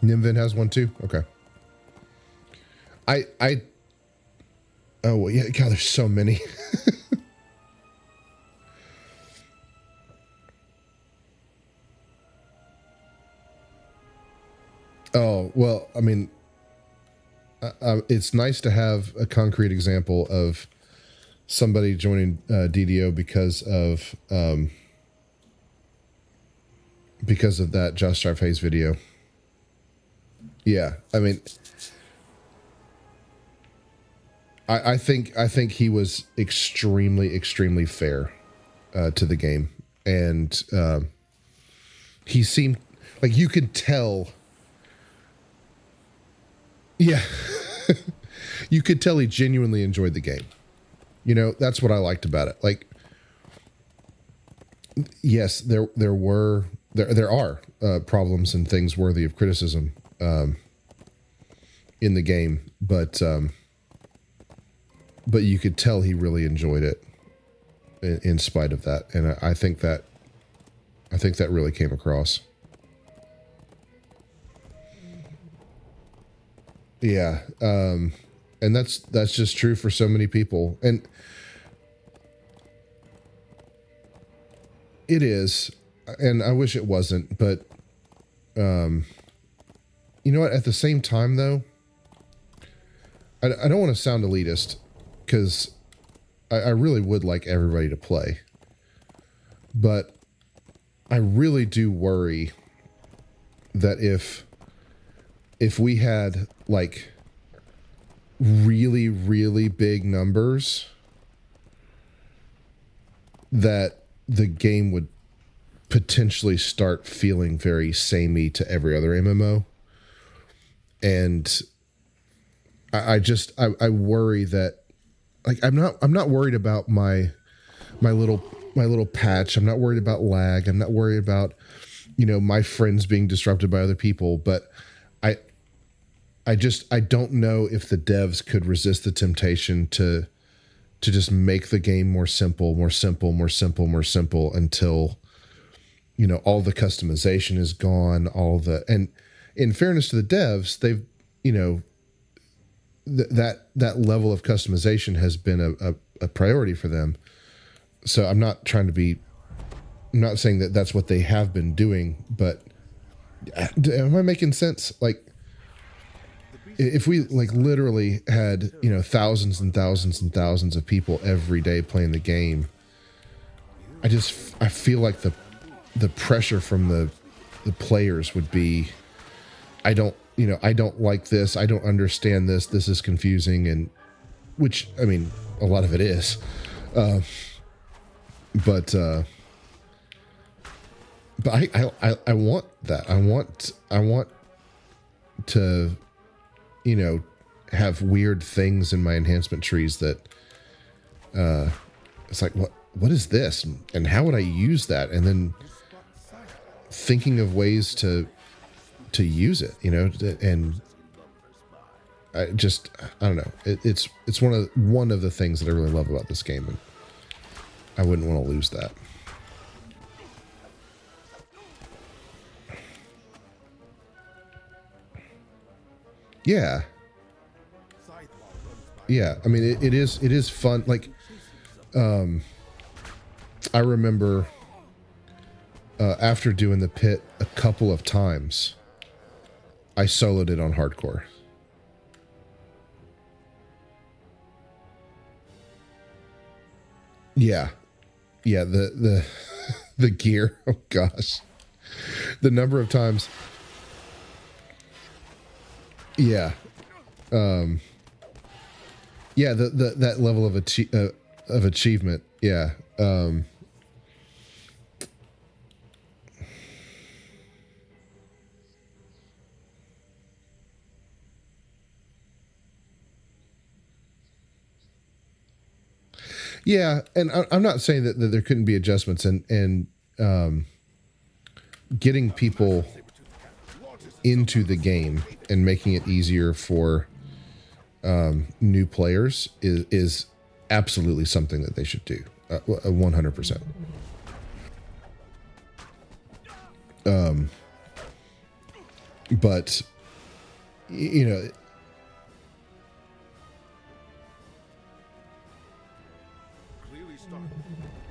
Nimvin has one too? Okay. Oh, well, yeah, God, there's so many. Oh, well, I mean, it's nice to have a concrete example of somebody joining DDO because of that Josh Starface video. Yeah, I mean, I think he was extremely fair to the game, and he seemed like you could tell. Yeah, you could tell he genuinely enjoyed the game. That's what I liked about it. Like, yes, there are problems and things worthy of criticism in the game, but you could tell he really enjoyed it in spite of that, and I think that really came across. Yeah, and that's just true for so many people, and it is, and I wish it wasn't, but you know what? At the same time, though, I don't want to sound elitist, because I really would like everybody to play, but I really do worry that if we had like really big numbers, that the game would potentially start feeling very samey to every other MMO. And I worry that, like, I'm not worried about my little patch. I'm not worried about lag. I'm not worried about, my friends being disrupted by other people, but I don't know if the devs could resist the temptation to just make the game more simple until, all the customization is gone, and in fairness to the devs, they've, that level of customization has been a priority for them. So I'm not saying that that's what they have been doing, but am I making sense? Like, if we like literally had, thousands and thousands and thousands of people every day playing the game, I feel like the pressure from the players would be, I don't like this. I don't understand this. This is confusing. And which, I mean, a lot of it is, but I want that. I want to, you know, have weird things in my enhancement trees that it's like, what is this? And how would I use that? And then thinking of ways to use it, you know, and I don't know. It's one of the things that I really love about this game, and I wouldn't want to lose that. Yeah. Yeah, I mean, it is fun. Like, I remember after doing the pit a couple of times, I soloed it on hardcore. Yeah, yeah. The gear. Oh gosh, the number of times. Yeah, yeah. That level of achievement. Yeah. Yeah, and I'm not saying that there couldn't be adjustments, and getting people into the game and making it easier for new players is absolutely something that they should do, 100%. But you know.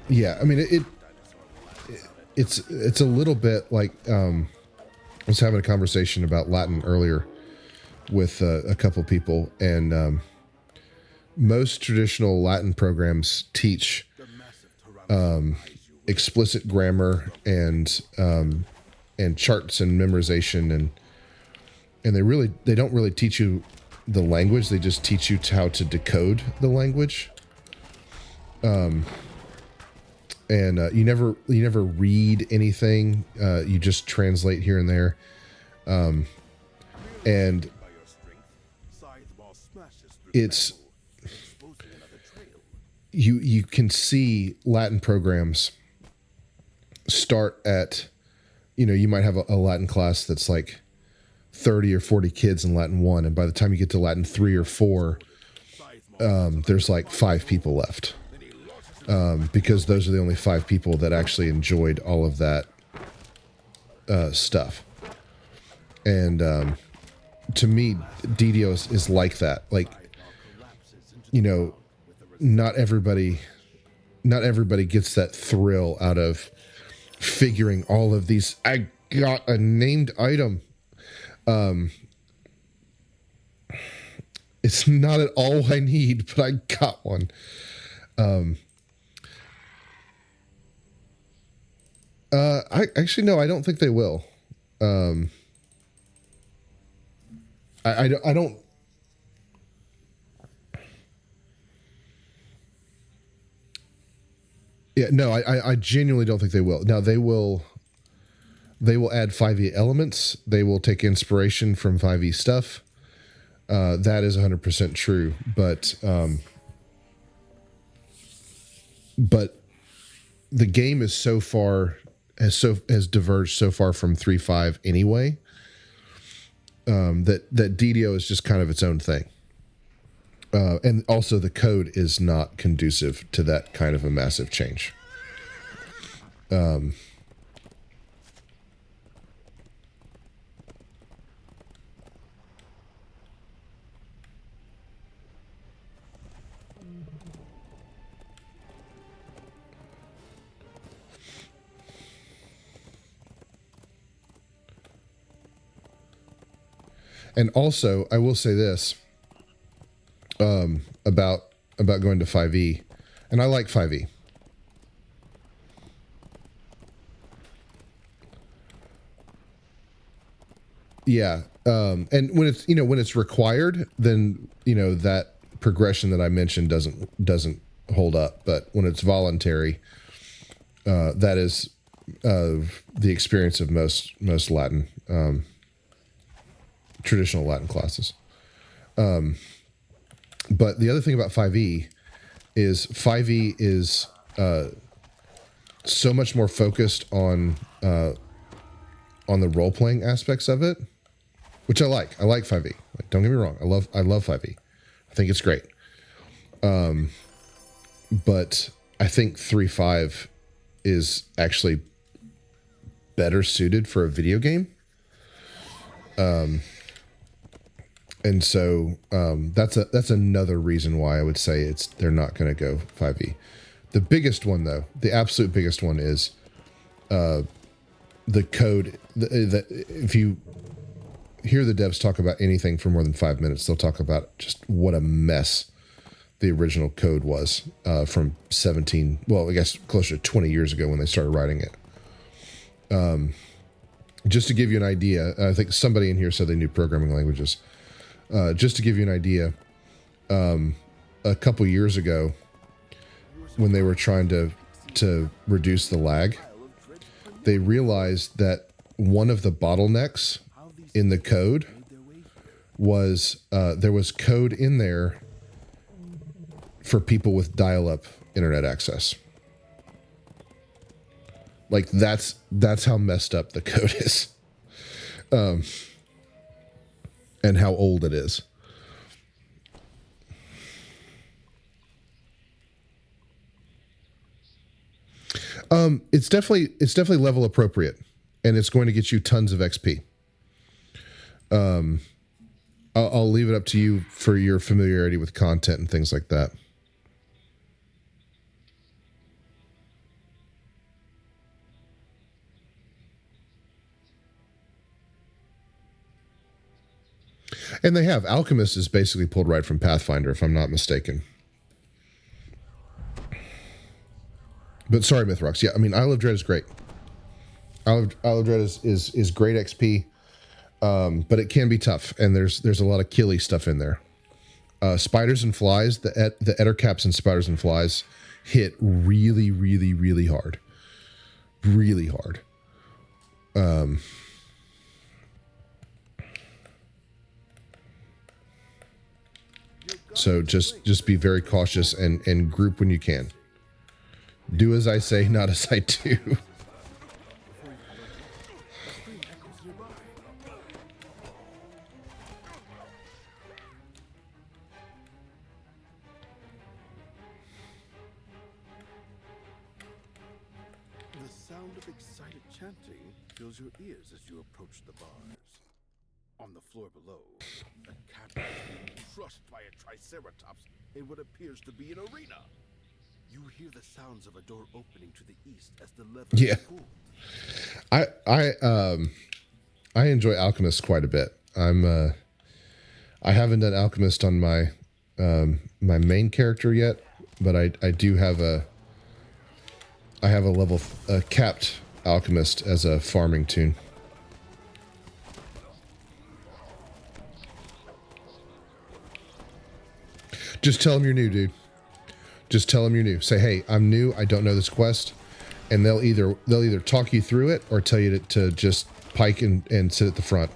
Yeah, I mean it's a little bit like I was having a conversation about Latin earlier with a couple people, and most traditional Latin programs teach explicit grammar and charts and memorization, and they don't really teach you the language. They just teach you how to decode the language. And you never read anything. You just translate here and there, and it's you can see Latin programs start at, you know, you might have a Latin class that's like 30 or 40 kids in Latin 1, and by the time you get to Latin 3 or 4, there's like 5 people left. Because those are the only 5 people that actually enjoyed all of that stuff. And to me, DDO is like that. Like, you know, not everybody gets that thrill out of figuring all of these. I got a named item. It's not at all what I need, but I got one. I actually no, I don't think they will. I don't. Yeah, no, I genuinely don't think they will. Now they will add 5e elements. They will take inspiration from 5e stuff. That is 100% true, but the game is so far has diverged so far from 3.5 anyway, that DDO is just kind of its own thing. And also the code is not conducive to that kind of a massive change. And also, I will say this about going to 5e, and I like 5e. Yeah, and when it's required, then that progression that I mentioned doesn't hold up. But when it's voluntary, that is the experience of most Latin traditional Latin classes. But the other thing about 5e is so much more focused on the role playing aspects of it, which I like. I like 5e. Like, don't get me wrong. I love 5e. I think it's great. But I think 3.5 is actually better suited for a video game. And so that's another reason why I would say they're not going to go 5e. The biggest one, though, the absolute biggest one is the code. If you hear the devs talk about anything for more than 5 minutes, they'll talk about just what a mess the original code was from 17, well, I guess closer to 20 years ago when they started writing it. Just to give you an idea, I think somebody in here said they knew programming languages. Just to give you an idea, a couple years ago, when they were trying to reduce the lag, they realized that one of the bottlenecks in the code was there was code in there for people with dial-up internet access. Like that's how messed up the code is, and how old it is. It's definitely level appropriate, and it's going to get you tons of XP. I'll leave it up to you for your familiarity with content and things like that. And they have. Alchemist is basically pulled right from Pathfinder, if I'm not mistaken. But sorry, Mythrox. Yeah, I mean, Isle of Dread is great. Isle of Dread is great XP, but it can be tough, and there's a lot of killy stuff in there. Spiders and flies, the ettercaps and spiders and flies hit really, really, really hard. Really hard. So just be very cautious and group when you can. Do as I say, not as I do. The sound of excited chanting fills your ears as you approach the bars. On the floor below, a cat is being crushed by a triceratops in what appears to be an arena. You hear the sounds of a door opening to the east as the lever is pulled. I enjoy Alchemist quite a bit. I haven't done Alchemist on my my main character yet, but I do have a level capped Alchemist as a farming toon. Just tell them you're new, dude. Just tell them you're new. Say, hey, I'm new. I don't know this quest, and they'll either talk you through it or tell you to just pike and sit at the front.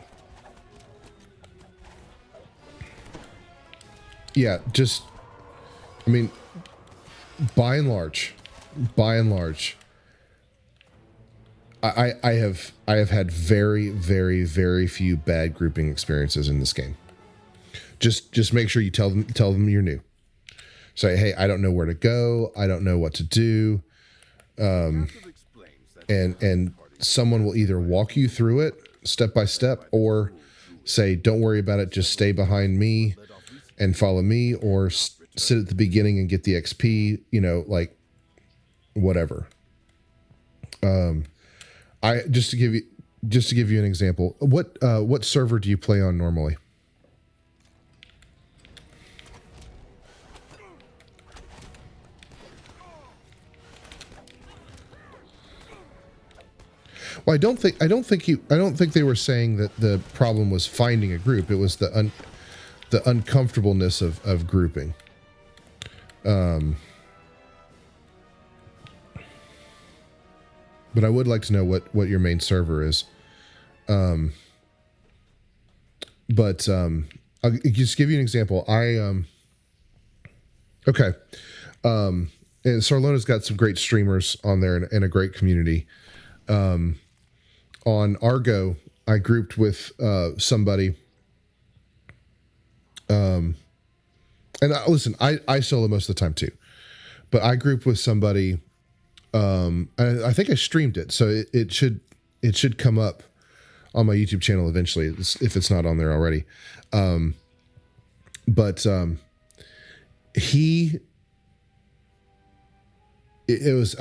Yeah, just, I mean, by and large, I have had very, very, very few bad grouping experiences in this game. Just make sure you tell them you're new. Say, hey, I don't know where to go. I don't know what to do. And someone will either walk you through it step by step, or say, don't worry about it. Just stay behind me and follow me, or sit at the beginning and get the XP. You know, like whatever. Just to give you an example, what server do you play on normally? Well, I don't think they were saying that the problem was finding a group. It was the uncomfortableness of grouping. But I would like to know what your main server is. But I'll just give you an example. Okay. And Sarlona's got some great streamers on there and a great community. On Argo, I grouped with somebody. And listen, I solo most of the time too, but I grouped with somebody. I think I streamed it, so it should come up on my YouTube channel eventually if it's not on there already. But I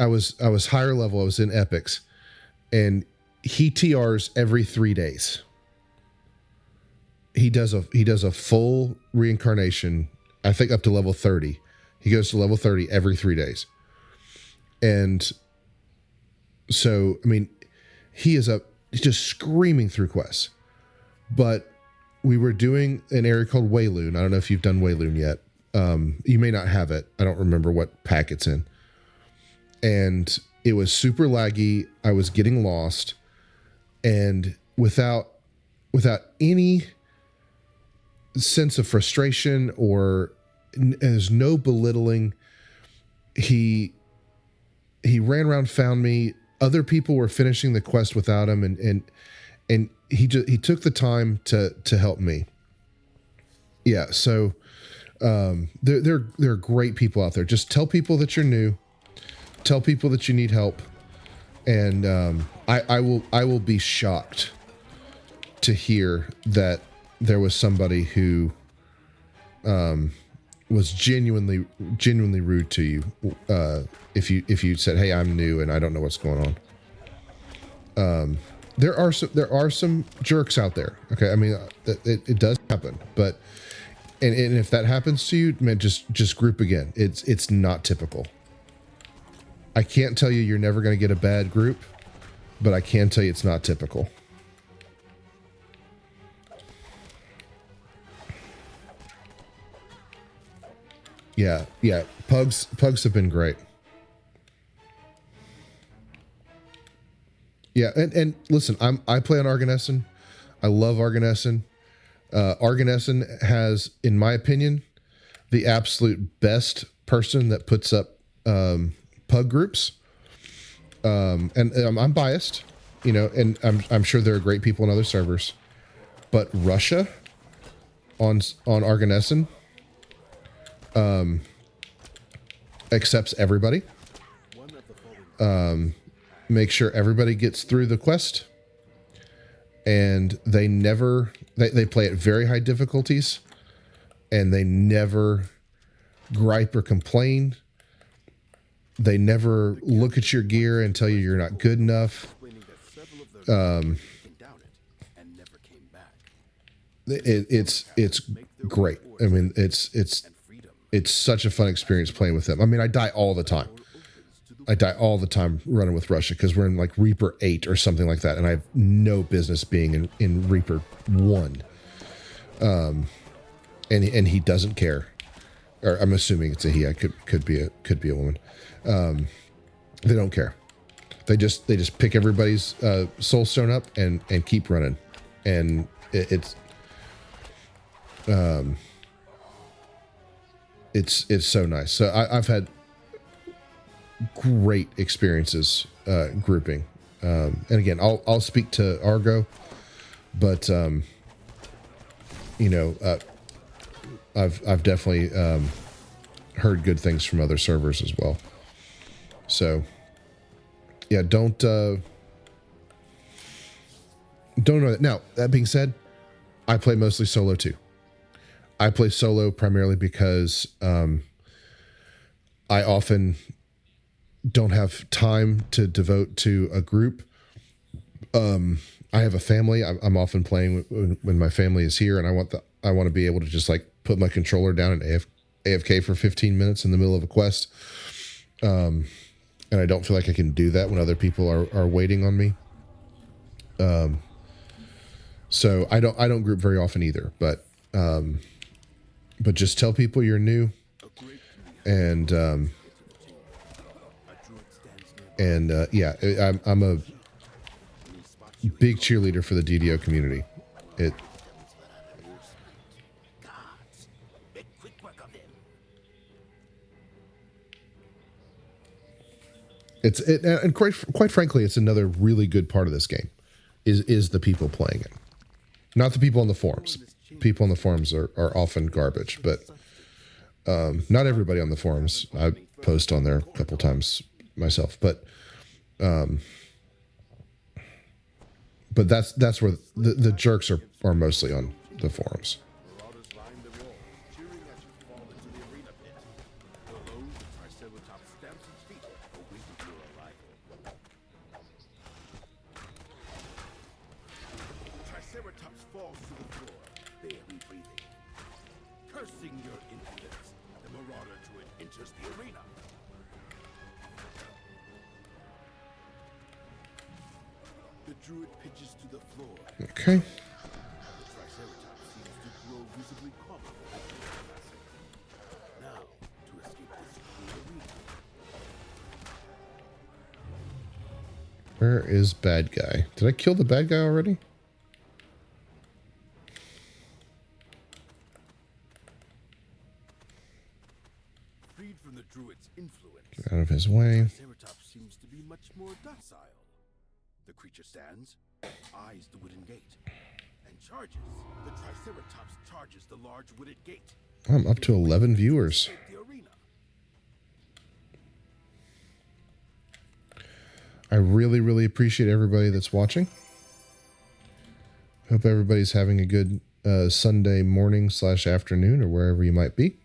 was higher level. I was in epics, and he TRs every 3 days. He does a full reincarnation. I think up to level 30. He goes to level 30 every 3 days. And so, I mean, he's just screaming through quests. But we were doing an area called Wayloon. I don't know if you've done Wayloon yet. You may not have it. I don't remember what pack it's in. And it was super laggy. I was getting lost. And without any sense of frustration or there's no belittling, he ran around, found me. Other people were finishing the quest without him, and he took the time to help me. Yeah, so there are great people out there. Just tell people that you're new, tell people that you need help, and I will be shocked to hear that there was somebody who was genuinely rude to you if you said, "Hey, I'm new and I don't know what's going on." There are some jerks out there. Okay, I mean it does happen, but and if that happens to you, man, just group again. It's not typical. I can't tell you you're never going to get a bad group, but I can tell you it's not typical. Yeah. Pugs have been great. Yeah, and listen, I play on Arganesson. I love Arganesson. Arganesson has, in my opinion, the absolute best person that puts up pug groups. And I'm biased, and I'm sure there are great people in other servers, but Russia on Arganesson accepts everybody. Make sure everybody gets through the quest, and they play at very high difficulties, and they never gripe or complain. They never look at your gear and tell you you're not good enough. It's great. I mean, it's such a fun experience playing with them. I mean, I die all the time. Running with Russia because we're in like Reaper 8 or something like that, and I have no business being in Reaper 1. And he doesn't care. Or I'm assuming it's a he. I could be a woman. They don't care. They just pick everybody's soul stone up and keep running, and it's so nice. So I've had great experiences grouping, and again, I'll speak to Argo, but I've definitely heard good things from other servers as well. So yeah, don't know that. Now, that being said, I play mostly solo too. I play solo primarily because I often don't have time to devote to a group. I have a family. I'm often playing when my family is here, and I want to be able to just like put my controller down and AFK for 15 minutes in the middle of a quest. And I don't feel like I can do that when other people are waiting on me. So I don't group very often either, but just tell people you're new, and yeah, I'm a big cheerleader for the DDO community. And quite frankly, it's another really good part of this game, is the people playing it, not the people on the forums. People on the forums are often garbage, but not everybody on the forums. I post on there a couple times myself, but that's where the jerks are mostly on the forums. Marauders line the wall, cheering as you fall into the arena pit. Below, the Triceratops stamps its feet, awaiting your arrival. The Triceratops falls to the floor, barely breathing. Cursing your impudence, the Marauder Druid enters the arena. The Druid pitches to the floor. Okay. The Triceratops seems to grow visibly calmer than the Blightcaster. Now, to escape this cruel arena. Where is bad guy? Did I kill the bad guy already? Freed from the Druid's influence, Get out of his way. Triceratops seems to be much more docile. The creature stands, eyes the wooden gate, and charges. The Triceratops charges the large wooded gate. I'm up to 11 viewers. Escape the arena. I really, really appreciate everybody that's watching. Hope everybody's having a good Sunday morning / afternoon or wherever you might be.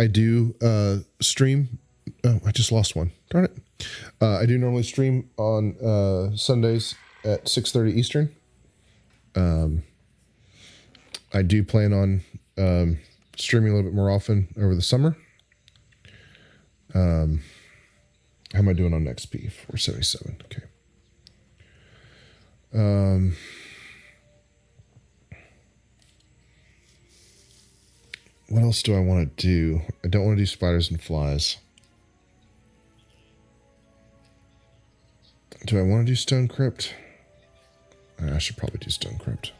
I do stream. Oh, I just lost one. Darn it. I do normally stream on Sundays at 6:30 Eastern. I do plan on streaming a little bit more often over the summer. How am I doing on XP? 477. Okay. What else do I want to do? I don't want to do spiders and flies. Do I want to do Stone Crypt? I should probably do Stone Crypt.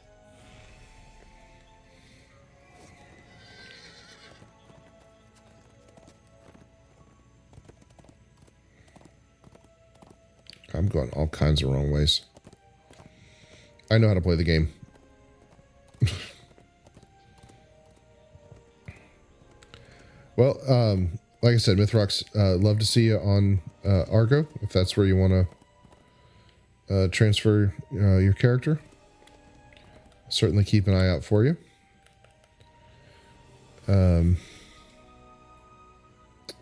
I'm going all kinds of wrong ways. I know how to play the game. Well, like I said, Mythrox, love to see you on Argo, if that's where you want to transfer your character. Certainly keep an eye out for you.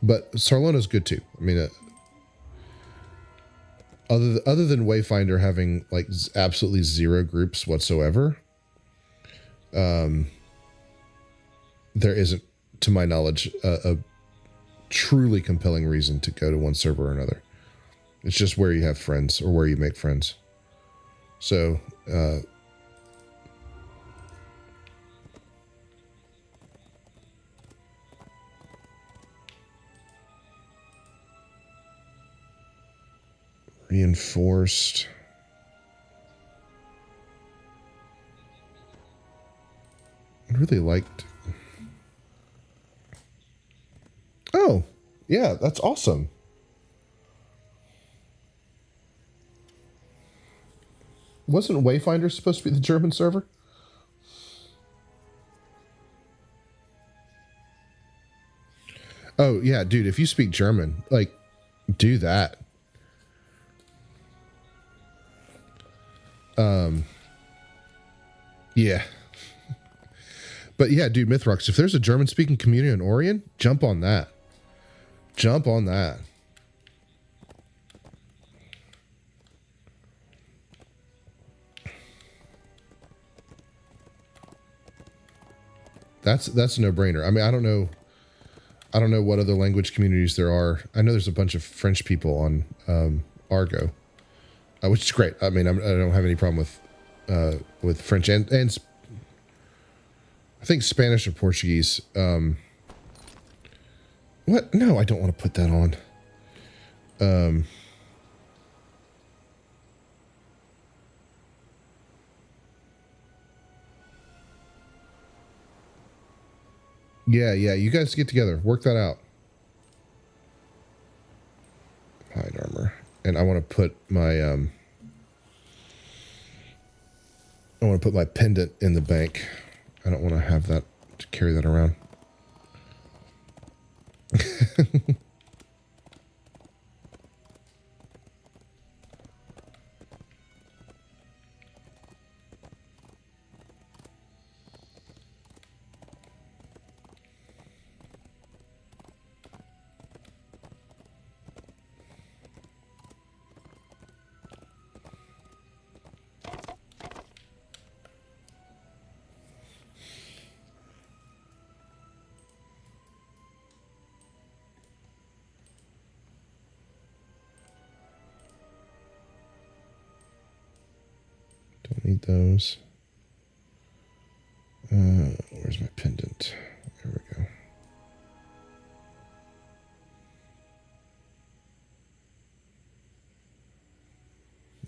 But Sarlona's good too. I mean, other than Wayfinder having like absolutely zero groups whatsoever, there isn't, to my knowledge, a truly compelling reason to go to one server or another. It's just where you have friends or where you make friends. So, reinforced. I really liked. Oh, yeah, that's awesome. Wasn't Wayfinder supposed to be the German server? Oh, yeah, dude, if you speak German, like, do that. Yeah. But yeah, dude, Mythrox, if there's a German-speaking community in Orion, jump on that. Jump on that. That's a no-brainer. I mean, I don't know what other language communities there are. I know there's a bunch of French people on Argo, which is great. I mean, I don't have any problem with French and I think Spanish or Portuguese. What? No, I don't want to put that on. Yeah, you guys get together. Work that out. Hide armor. And I want to put my pendant in the bank. I don't want to have that to carry that around. Don't need those. Where's my pendant? There we go.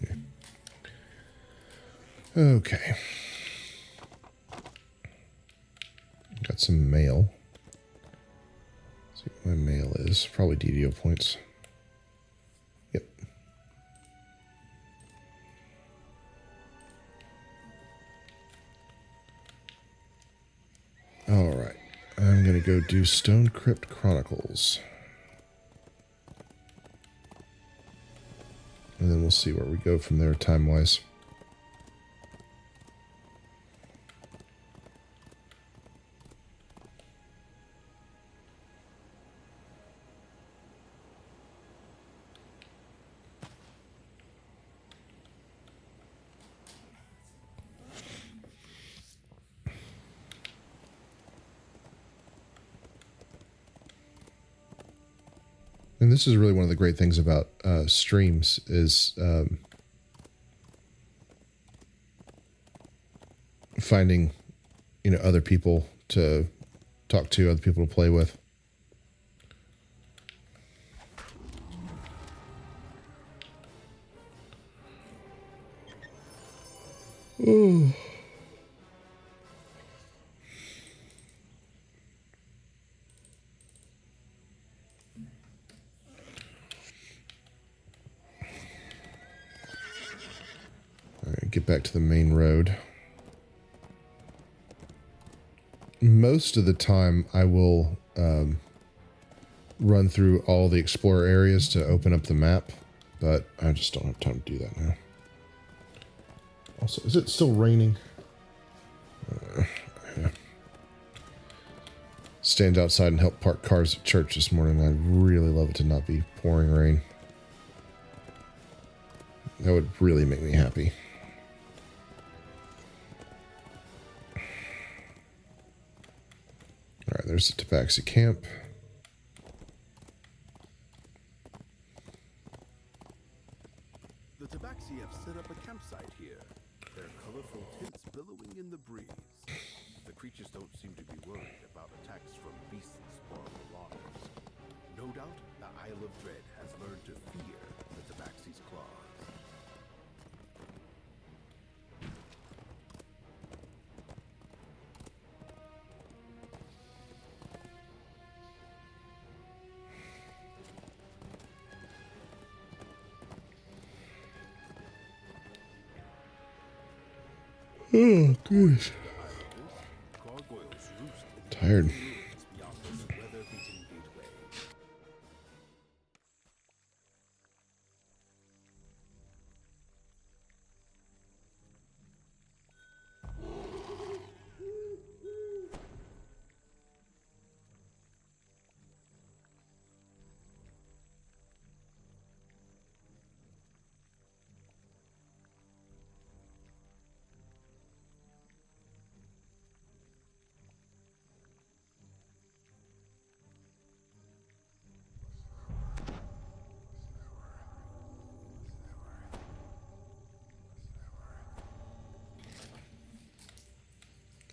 Yeah. Okay. Got some mail. Let's see what my mail is. Probably DDO points. Yep. All right. I'm going to go do Stone Crypt Chronicles. And then we'll see where we go from there time-wise. And this is really one of the great things about streams is finding, other people to talk to, other people to play with. Ooh. All right, get back to the main road. Most of the time, I will run through all the Explorer areas to open up the map, but I just don't have time to do that now. Also, is it still raining? Yeah. Stand outside and help park cars at church this morning. I'd really love it to not be pouring rain. That would really make me happy. All right, there's the Tabaxi camp. The Tabaxi have set up a campsite here, their colorful tints billowing in the breeze. The creatures don't seem to be worried about attacks from beasts or marauders. No doubt, the Isle of Dread has learned to fear the Tabaxi's claws. Oh, gosh. Gargoyles roost in Tired. ruins beyond this weather-beaten gateway.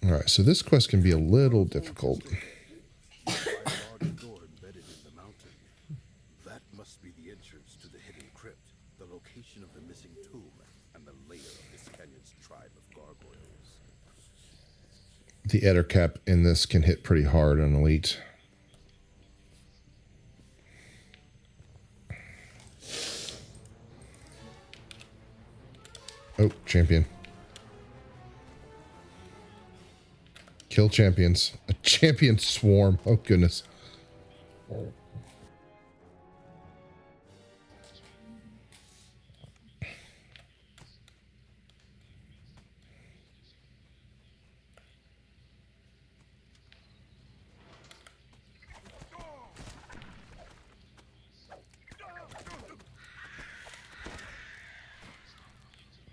All right, so this quest can be a little difficult. By a large door embedded in the mountain. That must be the entrance to the hidden crypt, the location of the missing tomb, and the lair of this canyon's tribe of gargoyles. the Eder cap in this can hit pretty hard on elite. Oh, champion. Kill champions. A champion swarm. Oh, goodness.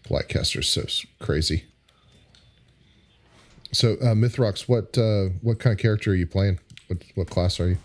Blightcaster is so crazy. So, Mythrox, what kind of character are you playing? What class are you?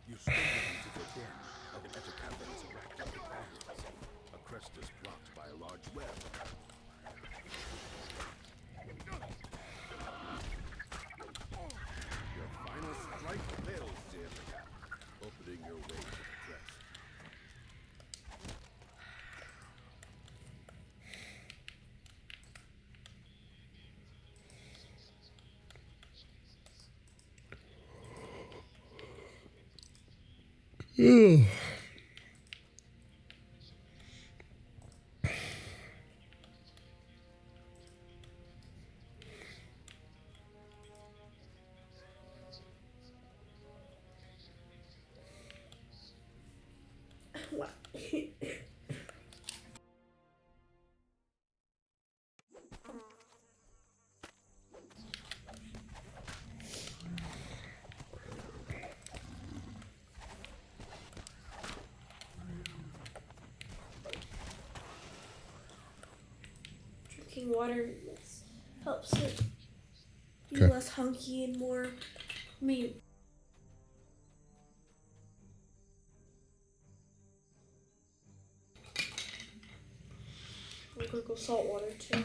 You stumble into the den of an etacap that is racked up with bottles. A crest is blocked by a large web. Your final strike fails, dear etacap, opening your way to the crest. Ugh. What? Drinking water helps it be Okay. less hunky and more me. I'm gonna go salt water too.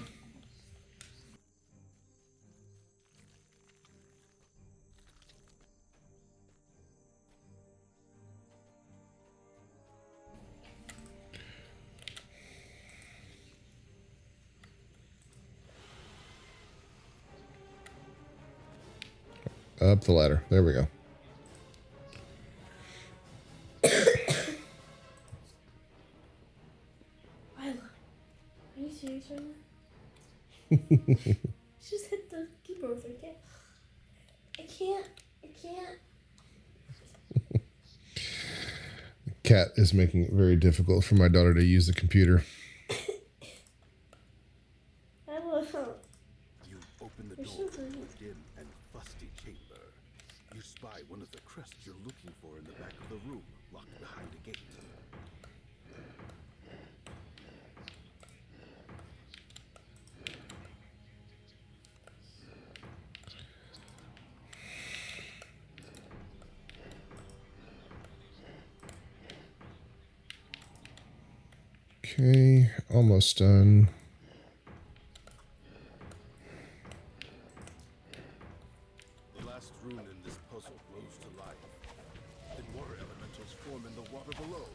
Up the ladder. There we go. Lila, are you serious right now? Just hit the keyboard with her. I can't. Cat is making it very difficult for my daughter to use the computer. Lila, You open the You're door so to a rude. dim and fusty chamber. You spy one of the crests you're looking for in the back of the room, locked behind a gate. Okay, almost done. The last rune in this puzzle glows to life. Then water elementals form in the water below.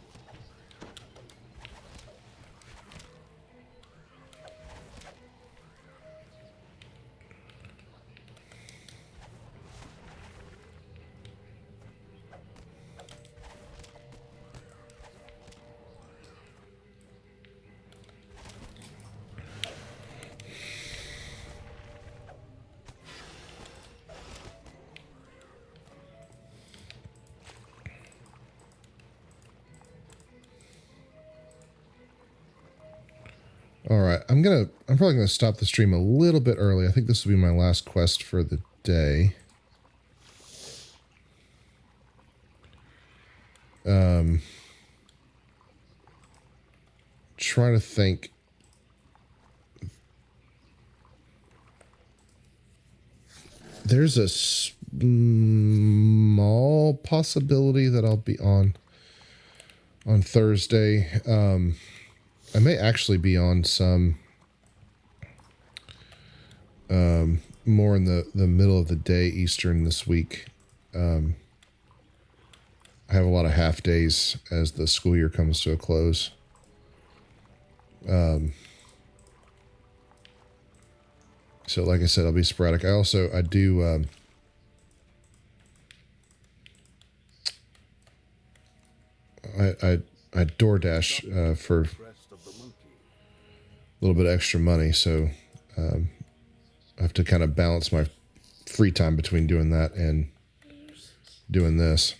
All right, I'm probably gonna stop the stream a little bit early. I think this will be my last quest for the day. Trying to think. there's a small possibility that I'll be on Thursday. I may actually be on some more in the middle of the day Eastern this week. I have a lot of half days as the school year comes to a close. So like I said, I'll be sporadic. I do I DoorDash for a little bit extra money, so I have to kind of balance my free time between doing that and doing this.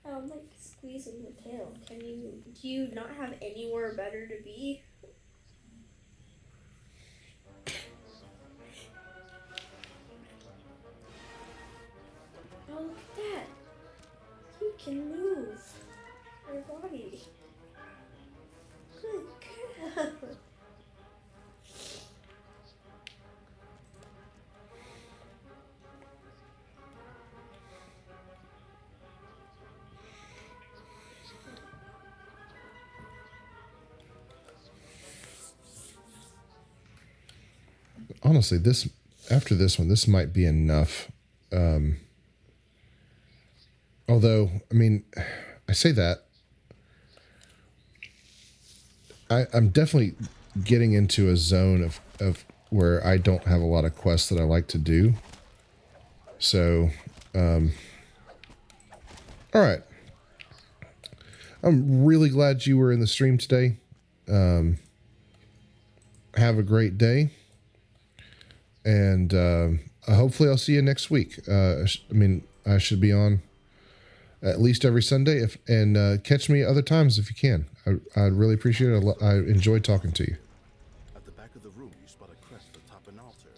I'm like squeezing the tail. Do you not have anywhere better to be? Oh, look at that. You can move your body. Good God. Honestly, after this one, this might be enough. Although, I mean, I say that. I'm definitely getting into a zone of where I don't have a lot of quests that I like to do. So, all right. I'm really glad you were in the stream today. Have a great day. And hopefully I'll see you next week. I should be on at least every Sunday. And catch me other times if you can. I'd really appreciate it. I enjoy talking to you. At the back of the room, you spot a crest atop an altar.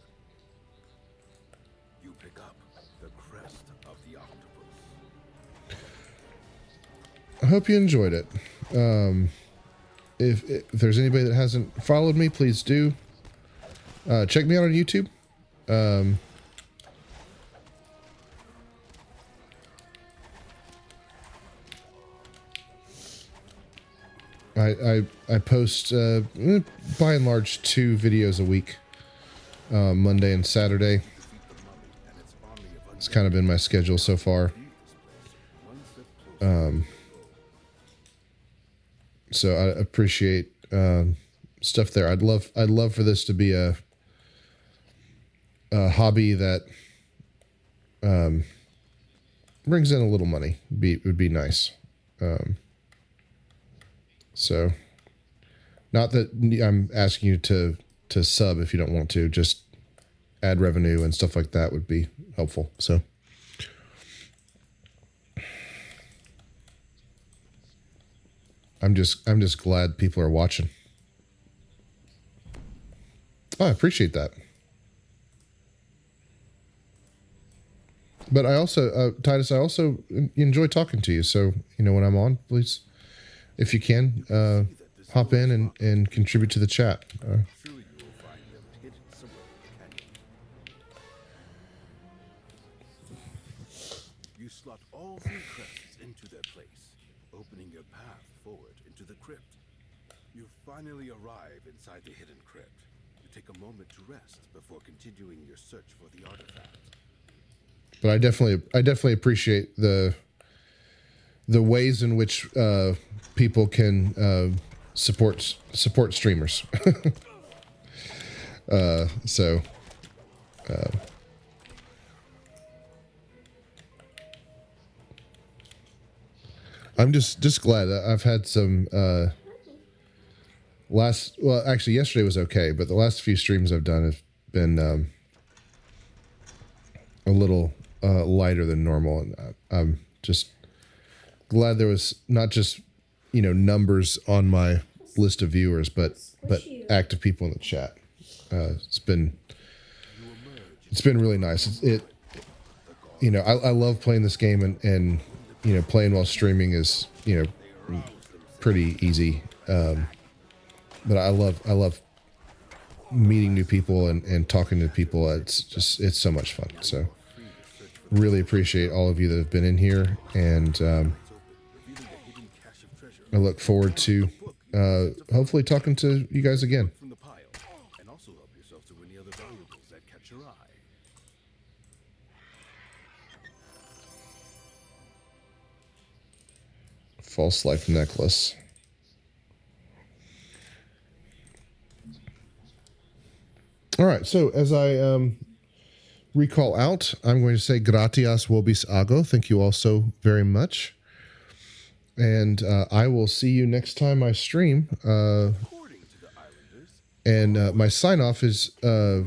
You pick up the crest of the octopus. I hope you enjoyed it. If there's anybody that hasn't followed me, please do. Check me out on YouTube. I post by and large 2 videos a week, Monday and Saturday. It's kind of been my schedule so far. So I appreciate stuff there. I'd love for this to be a hobby that brings in a little money. Would be nice. So, not that I'm asking you to sub if you don't want to. Just ad revenue and stuff like that would be helpful. So, I'm just glad people are watching. Oh, I appreciate that. But I also, Titus, I also enjoy talking to you. So, when I'm on, please, if you can, hop in and contribute to the chat. Surely you will find them hidden somewhere in the canyon. You slot all 3 crests into their place, opening your path forward into the crypt. You finally arrive inside the hidden crypt. You take a moment to rest before continuing your search for the artifact. But I definitely appreciate the ways in which people can support streamers. I'm just glad that I've had some actually yesterday was okay, but the last few streams I've done have been a little lighter than normal, and I'm just glad there was not just numbers on my list of viewers, but active people in the chat. It's been really nice. I love playing this game, and playing while streaming is pretty easy. But I love meeting new people and talking to people. It's so much fun. So really appreciate all of you that have been in here, and I look forward to hopefully talking to you guys again. From the pile, and also help yourself to any other valuables that catch your eye. False life necklace. All right, so as I recall out, I'm going to say gratias vobis ago. Thank you all so very much. And I will see you next time I stream. And my sign-off is a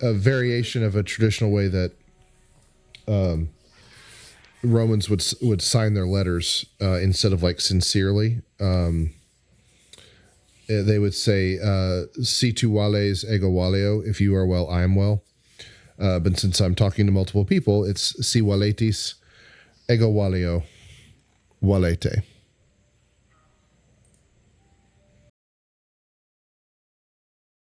variation of a traditional way that Romans would sign their letters instead of like sincerely. They would say, si tu vales ego valeo, if you are well, I am well. But since I'm talking to multiple people, it's si valetis ego valeo valete.